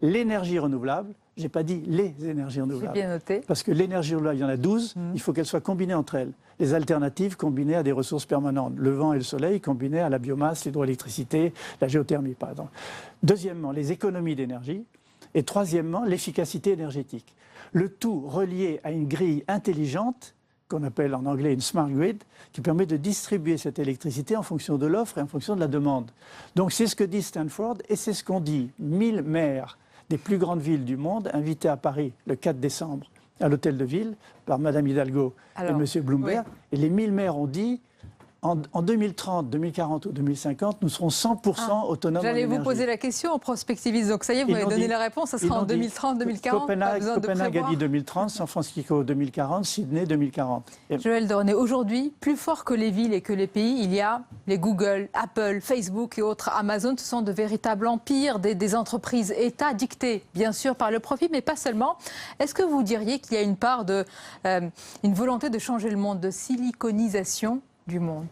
L'énergie renouvelable, je n'ai pas dit les énergies renouvelables. Bien noté. Parce que l'énergie renouvelable, il y en a 12, il faut qu'elles soient combinées entre elles. Les alternatives combinées à des ressources permanentes. Le vent et le soleil combinés à la biomasse, l'hydroélectricité, la géothermie, par exemple. Deuxièmement, les économies d'énergie. Et troisièmement, l'efficacité énergétique. Le tout relié à une grille intelligente, qu'on appelle en anglais une smart grid, qui permet de distribuer cette électricité en fonction de l'offre et en fonction de la demande. Donc c'est ce que dit Stanford et c'est ce qu'ont dit 1000 maires des plus grandes villes du monde, invités à Paris le 4 décembre à l'hôtel de ville par Mme Hidalgo et M. Bloomberg. Oui. Et les 1000 maires ont dit en 2030, 2040 ou 2050, nous serons 100% autonomes en énergie. J'allais vous poser la question aux prospectivistes. Donc ça y est, vous avez donné la réponse, ça sera en 2030, 2040. Copenhague a dit 2030, San Francisco 2040, Sydney 2040. Joël Deronné, aujourd'hui, plus fort que les villes et que les pays, il y a les Google, Apple, Facebook et autres. Amazon, ce sont de véritables empires, des entreprises États dictées, bien sûr, par le profit, mais pas seulement. Est-ce que vous diriez qu'il y a une part une volonté de changer le monde, de siliconisation du monde?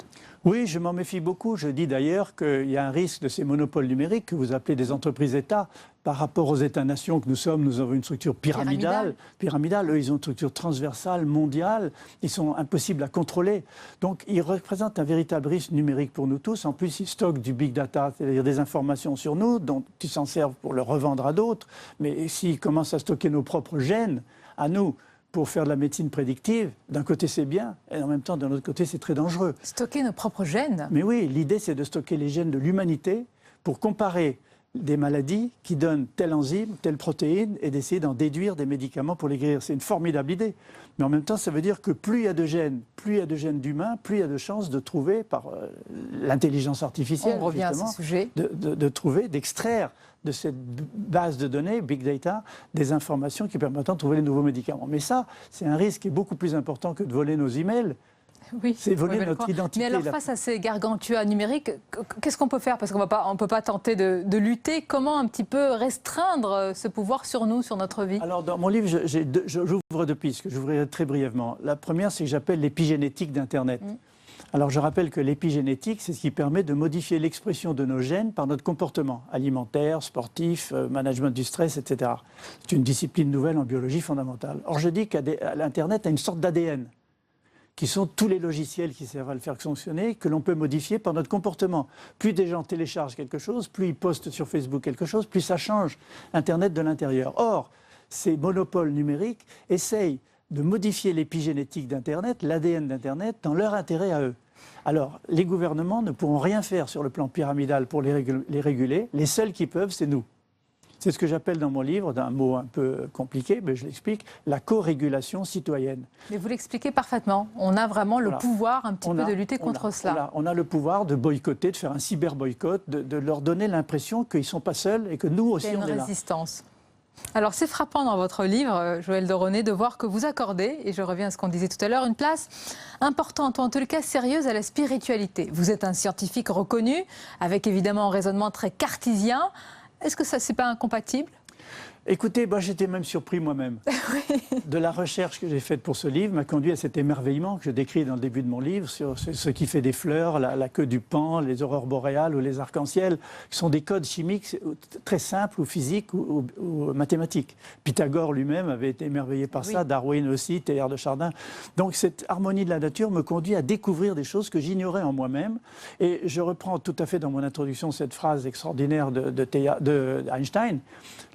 Oui, je m'en méfie beaucoup. Je dis d'ailleurs qu'il y a un risque de ces monopoles numériques que vous appelez des entreprises États. Par rapport aux États-nations que nous sommes, nous avons une structure pyramidale. Eux, ils ont une structure transversale, mondiale. Ils sont impossibles à contrôler. Donc, ils représentent un véritable risque numérique pour nous tous. En plus, ils stockent du big data, c'est-à-dire des informations sur nous, dont ils s'en servent pour le revendre à d'autres. Mais s'ils commencent à stocker nos propres gènes, à nous, pour faire de la médecine prédictive, d'un côté c'est bien, et en même temps d'un autre côté c'est très dangereux. Stocker nos propres gènes? Mais oui, l'idée c'est de stocker les gènes de l'humanité pour comparer des maladies qui donnent telle enzyme, telle protéine, et d'essayer d'en déduire des médicaments pour les guérir. C'est une formidable idée. Mais en même temps, ça veut dire que plus il y a de gènes, d'humains, plus il y a de chances de trouver, par l'intelligence artificielle, on revient à ce sujet, de trouver, d'extraire de cette base de données, Big Data, des informations qui permettent de trouver les nouveaux médicaments. Mais ça, c'est un risque qui est beaucoup plus important que de voler nos emails. Oui, c'est voler notre identité. Mais alors, face à ces gargantua numériques, qu'est-ce qu'on peut faire? Parce qu'on ne peut pas tenter de lutter. Comment un petit peu restreindre ce pouvoir sur nous, sur notre vie? Alors, dans mon livre, j'ouvre 2 pistes que j'ouvrirai très brièvement. La première, c'est que j'appelle l'épigénétique d'Internet. Alors, je rappelle que l'épigénétique, c'est ce qui permet de modifier l'expression de nos gènes par notre comportement alimentaire, sportif, management du stress, etc. C'est une discipline nouvelle en biologie fondamentale. Or, je dis qu'Internet a une sorte d'ADN, qui sont tous les logiciels qui servent à le faire fonctionner, que l'on peut modifier par notre comportement. Plus des gens téléchargent quelque chose, plus ils postent sur Facebook quelque chose, plus ça change Internet de l'intérieur. Or, ces monopoles numériques essayent de modifier l'épigénétique d'Internet, l'ADN d'Internet, dans leur intérêt à eux. Alors, les gouvernements ne pourront rien faire sur le plan pyramidal pour les réguler. Les seuls qui peuvent, c'est nous. C'est ce que j'appelle dans mon livre, d'un mot un peu compliqué, mais je l'explique, la co-régulation citoyenne. Mais vous l'expliquez parfaitement. On a vraiment le pouvoir un petit peu de lutter contre cela. On a le pouvoir de boycotter, de faire un cyber-boycott, de leur donner l'impression qu'ils ne sont pas seuls et que nous aussi, on est là. Il y a une résistance. Alors c'est frappant dans votre livre, Joël Deronné, de voir que vous accordez, et je reviens à ce qu'on disait tout à l'heure, une place importante, ou en tout cas sérieuse, à la spiritualité. Vous êtes un scientifique reconnu, avec évidemment un raisonnement très cartésien. Est-ce que ça, c'est pas incompatible? Écoutez, j'étais même surpris moi-même. De la recherche que j'ai faite pour ce livre m'a conduit à cet émerveillement que je décris dans le début de mon livre sur ce qui fait des fleurs, la queue du paon, les aurores boréales ou les arcs-en-ciel, qui sont des codes chimiques très simples ou physiques ou mathématiques. Pythagore lui-même avait été émerveillé par ça, Darwin aussi, Teilhard de Chardin. Donc cette harmonie de la nature me conduit à découvrir des choses que j'ignorais en moi-même. Et je reprends tout à fait dans mon introduction cette phrase extraordinaire de Einstein,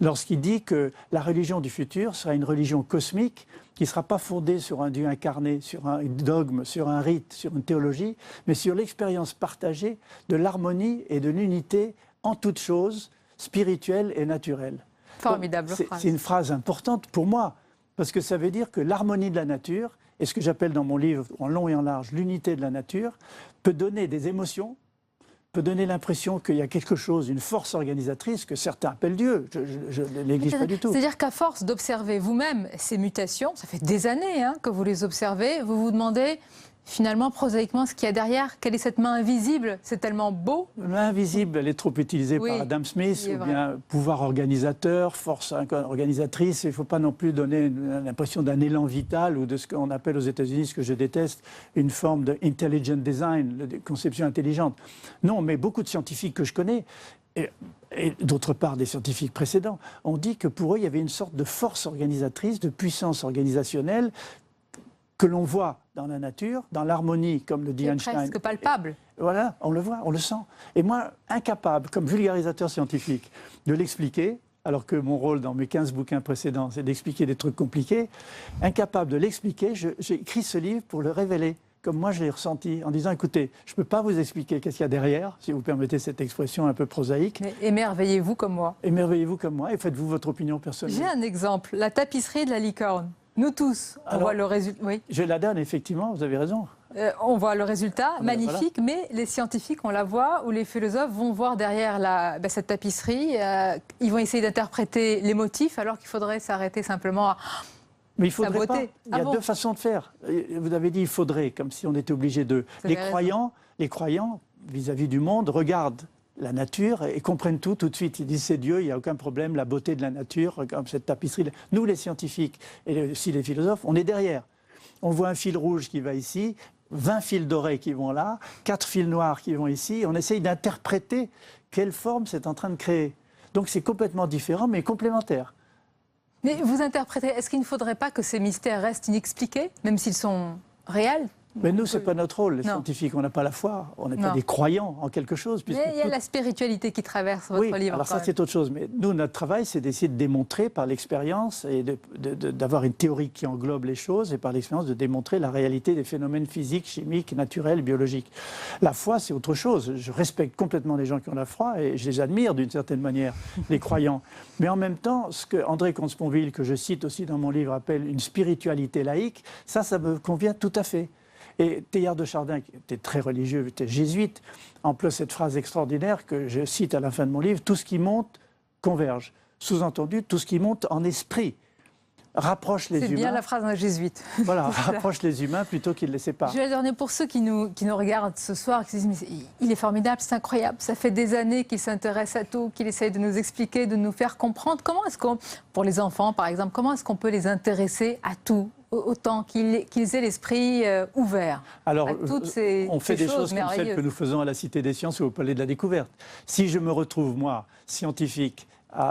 lorsqu'il dit que la religion du futur sera une religion cosmique qui ne sera pas fondée sur un Dieu incarné, sur un dogme, sur un rite, sur une théologie, mais sur l'expérience partagée de l'harmonie et de l'unité en toutes choses, spirituelles et naturelles. Formidable phrase. C'est une phrase importante pour moi, parce que ça veut dire que l'harmonie de la nature, et ce que j'appelle dans mon livre, en long et en large, l'unité de la nature, peut donner des émotions, peut donner l'impression qu'il y a quelque chose, une force organisatrice que certains appellent Dieu. Je ne néglige pas du tout. C'est-à-dire qu'à force d'observer vous-même ces mutations, ça fait des années que vous les observez, vous vous demandez finalement, prosaïquement, ce qu'il y a derrière. Quelle est cette main invisible? C'est tellement beau. La main invisible, elle est trop utilisée par Adam Smith, ou bien pouvoir organisateur, force organisatrice. Il ne faut pas non plus donner l'impression d'un élan vital ou de ce qu'on appelle aux États-Unis, ce que je déteste, une forme de intelligent design, de conception intelligente. Non, mais beaucoup de scientifiques que je connais, et d'autre part des scientifiques précédents, ont dit que pour eux, il y avait une sorte de force organisatrice, de puissance organisationnelle que l'on voit dans la nature, dans l'harmonie, comme le dit Einstein. Presque palpable. Voilà, on le voit, on le sent. Et moi, incapable, comme vulgarisateur scientifique, de l'expliquer, alors que mon rôle dans mes 15 bouquins précédents, c'est d'expliquer des trucs compliqués, incapable de l'expliquer, j'ai écrit ce livre pour le révéler, comme moi je l'ai ressenti, en disant, écoutez, je ne peux pas vous expliquer qu'est-ce qu'il y a derrière, si vous permettez cette expression un peu prosaïque. Mais émerveillez-vous comme moi. Émerveillez-vous comme moi et faites-vous votre opinion personnelle. J'ai un exemple, la tapisserie de la licorne. Nous tous, on voit le résultat. Oui. Je la donne, effectivement, vous avez raison. On voit le résultat, magnifique, mais les scientifiques, on la voit, ou les philosophes vont voir derrière cette tapisserie, ils vont essayer d'interpréter les motifs, alors qu'il faudrait s'arrêter simplement à mais il faudrait sa beauté. Pas. Il y a deux façons de faire. Vous avez dit il faudrait, comme si on était obligé de... Les croyants, vis-à-vis du monde, regardent la nature et comprennent tout de suite. Ils disent c'est Dieu, il n'y a aucun problème, la beauté de la nature, comme cette tapisserie. Nous, les scientifiques et aussi les philosophes, on est derrière. On voit un fil rouge qui va ici, 20 fils dorés qui vont là, 4 fils noirs qui vont ici. On essaye d'interpréter quelle forme c'est en train de créer. Donc c'est complètement différent, mais complémentaire. Mais vous interprétez, est-ce qu'il ne faudrait pas que ces mystères restent inexpliqués, même s'ils sont réels ? Mais nous, ce n'est pas notre rôle, les scientifiques. On n'a pas la foi, on n'est pas des croyants en quelque chose. Mais il y a la spiritualité qui traverse votre livre. Alors ça, c'est autre chose. Mais nous, notre travail, c'est d'essayer de démontrer par l'expérience et d'avoir une théorie qui englobe les choses et par l'expérience de démontrer la réalité des phénomènes physiques, chimiques, naturels, biologiques. La foi, c'est autre chose. Je respecte complètement les gens qui ont la foi et je les admire d'une certaine manière, les croyants. Mais en même temps, ce que André Comte-Sponville, que je cite aussi dans mon livre, appelle une spiritualité laïque, ça me convient tout à fait. Et Teilhard de Chardin, qui était très religieux, était jésuite, emploie cette phrase extraordinaire que je cite à la fin de mon livre, « Tout ce qui monte converge ». Sous-entendu, tout ce qui monte en esprit rapproche les humains. C'est bien la phrase d'un jésuite. Voilà, rapproche les humains plutôt qu'il les sépare. Je vais le donner pour ceux qui nous regardent ce soir, qui se disent mais il est formidable, c'est incroyable, ça fait des années qu'il s'intéresse à tout, qu'il essaye de nous expliquer, de nous faire comprendre. Comment est-ce qu'on, pour les enfants par exemple, comment est-ce qu'on peut les intéresser à tout autant qu'ils aient l'esprit ouvert? Alors, à toutes ces, on fait des choses comme celles que nous faisons à la Cité des Sciences ou au Palais de la Découverte. Si je me retrouve, moi, scientifique,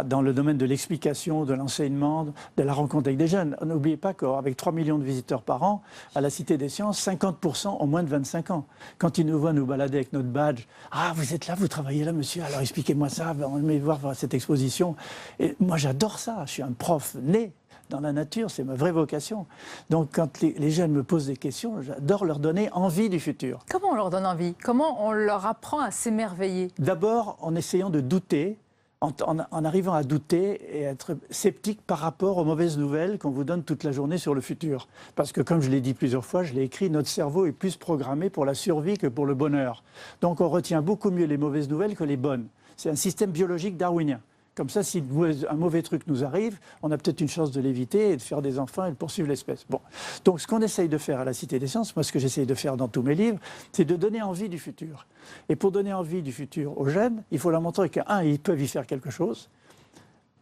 dans le domaine de l'explication, de l'enseignement, de la rencontre avec des jeunes. N'oubliez pas qu'avec 3 millions de visiteurs par an, à la Cité des Sciences, 50% ont moins de 25 ans. Quand ils nous voient nous balader avec notre badge, « Ah, vous êtes là, vous travaillez là, monsieur, alors expliquez-moi ça, on aimerait voir cette exposition. » Et moi, j'adore ça, je suis un prof né dans la nature, c'est ma vraie vocation. Donc quand les jeunes me posent des questions, j'adore leur donner envie du futur. Comment on leur donne envie? Comment on leur apprend à s'émerveiller? D'abord, en essayant de douter, en arrivant à douter et être sceptique par rapport aux mauvaises nouvelles qu'on vous donne toute la journée sur le futur. Parce que comme je l'ai dit plusieurs fois, je l'ai écrit, notre cerveau est plus programmé pour la survie que pour le bonheur. Donc on retient beaucoup mieux les mauvaises nouvelles que les bonnes. C'est un système biologique darwinien. Comme ça, si un mauvais truc nous arrive, on a peut-être une chance de l'éviter et de faire des enfants et de poursuivre l'espèce. Bon. Donc ce qu'on essaye de faire à la Cité des Sciences, moi ce que j'essaye de faire dans tous mes livres, c'est de donner envie du futur. Et pour donner envie du futur aux jeunes, il faut leur montrer qu'un, ils peuvent y faire quelque chose.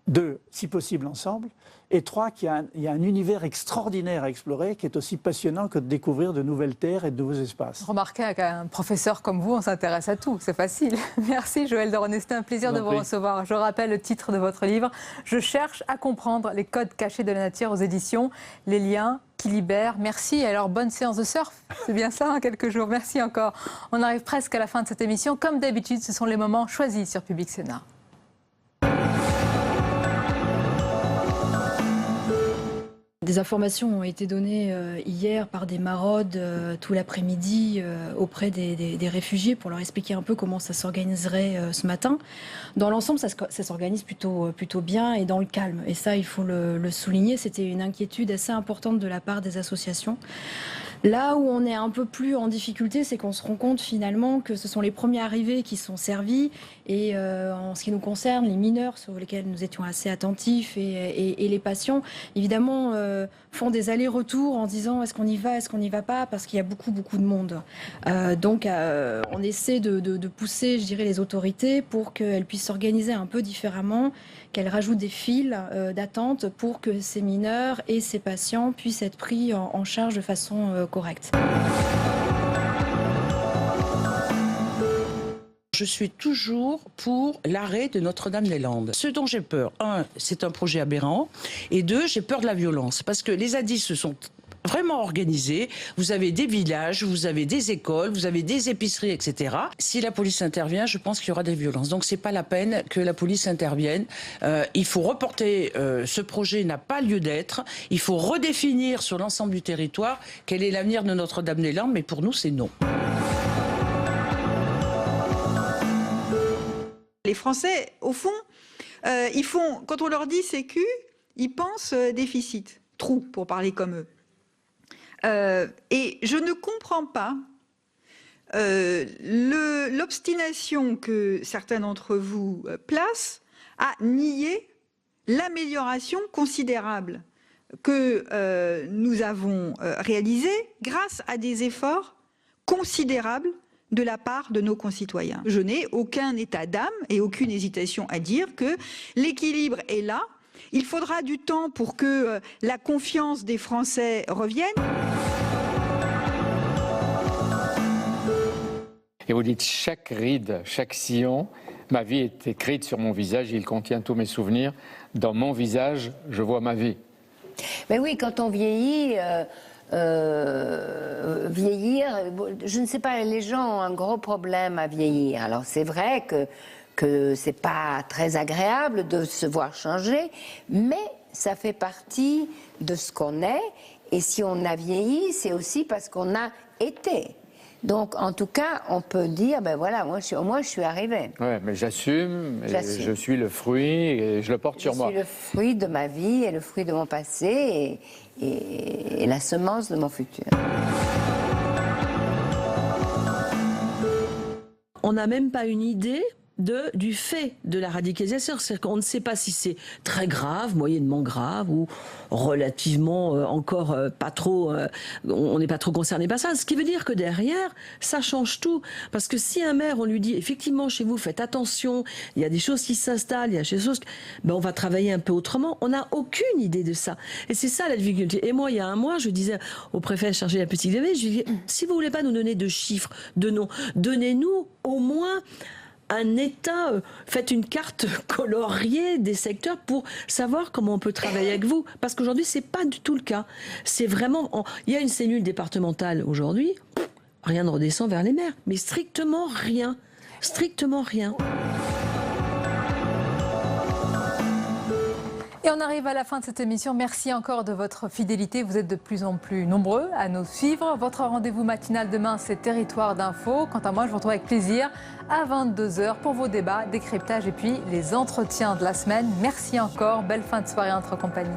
2, si possible ensemble, et 3, qu'il y a un univers extraordinaire à explorer qui est aussi passionnant que de découvrir de nouvelles terres et de nouveaux espaces. Remarquez qu'un professeur comme vous, on s'intéresse à tout, c'est facile. Merci Joël de René, c'était un plaisir de vous recevoir. Je rappelle le titre de votre livre, Je cherche à comprendre les codes cachés de la nature aux éditions Les liens qui libèrent. Merci, alors bonne séance de surf, c'est bien ça, en quelques jours. Merci encore. On arrive presque à la fin de cette émission. Comme d'habitude, ce sont les moments choisis sur Public Sénat. Des informations ont été données hier par des maraudes tout l'après-midi auprès des réfugiés pour leur expliquer un peu comment ça s'organiserait ce matin. Dans l'ensemble, ça s'organise plutôt bien et dans le calme. Et ça, il faut le souligner, c'était une inquiétude assez importante de la part des associations. Là où on est un peu plus en difficulté, c'est qu'on se rend compte finalement que ce sont les premiers arrivés qui sont servis. Et en ce qui nous concerne, les mineurs sur lesquels nous étions assez attentifs et les patients, évidemment, font des allers-retours en disant est-ce qu'on y va, est-ce qu'on n'y va pas, parce qu'il y a beaucoup de monde. Donc on essaie de pousser, je dirais, les autorités pour qu'elles puissent s'organiser un peu différemment, qu'elles rajoutent des files d'attente pour que ces mineurs et ces patients puissent être pris en charge de façon correcte. Je suis toujours pour l'arrêt de Notre-Dame-des-Landes. Ce dont j'ai peur, 1, c'est un projet aberrant, et 2, j'ai peur de la violence, parce que les zadistes se sont vraiment organisés. Vous avez des villages, vous avez des écoles, vous avez des épiceries, etc. Si la police intervient, je pense qu'il y aura des violences. Donc c'est pas la peine que la police intervienne. Il faut reporter, ce projet n'a pas lieu d'être. Il faut redéfinir sur l'ensemble du territoire quel est l'avenir de Notre-Dame-des-Landes, mais pour nous c'est non. Les Français, au fond, quand on leur dit sécu, ils pensent déficit, trou, pour parler comme eux. Et je ne comprends pas l'obstination que certains d'entre vous placent à nier l'amélioration considérable que nous avons réalisée grâce à des efforts considérables de la part de nos concitoyens. Je n'ai aucun état d'âme et aucune hésitation à dire que l'équilibre est là. Il faudra du temps pour que la confiance des Français revienne. Et vous dites chaque ride, chaque sillon, ma vie est écrite sur mon visage, il contient tous mes souvenirs. Dans mon visage, je vois ma vie. Mais oui, quand on vieillit... vieillir, je ne sais pas, les gens ont un gros problème à vieillir. Alors c'est vrai que c'est pas très agréable de se voir changer, mais ça fait partie de ce qu'on est. Et si on a vieilli, c'est aussi parce qu'on a été. Donc en tout cas, on peut dire, ben voilà, moi je suis arrivée. Ouais, mais j'assume, je suis le fruit et je le porte sur moi. Je suis le fruit de ma vie et le fruit de mon passé et la semence de mon futur. On n'a même pas une idée du fait de la radicalisation. C'est-à-dire qu'on ne sait pas si c'est très grave, moyennement grave ou relativement encore pas trop, on n'est pas trop concerné par ça. Ce qui veut dire que derrière, ça change tout. Parce que si un maire, on lui dit effectivement chez vous, faites attention, il y a des choses qui s'installent, il y a des choses, ben on va travailler un peu autrement. On n'a aucune idée de ça. Et c'est ça la difficulté. Et moi, il y a un mois, je disais au préfet chargé de la petite ville, je lui dis, si vous voulez pas nous donner de chiffres, de noms, donnez-nous au moins un état, faites une carte coloriée des secteurs pour savoir comment on peut travailler avec vous. Parce qu'aujourd'hui, c'est pas du tout le cas. C'est vraiment... Il y a une cellule départementale aujourd'hui, rien ne redescend vers les maires. Mais strictement rien. Strictement rien. Et on arrive à la fin de cette émission. Merci encore de votre fidélité. Vous êtes de plus en plus nombreux à nous suivre. Votre rendez-vous matinal demain, c'est Territoire d'Info. Quant à moi, je vous retrouve avec plaisir à 22h pour vos débats, décryptages et puis les entretiens de la semaine. Merci encore. Belle fin de soirée entre compagnie.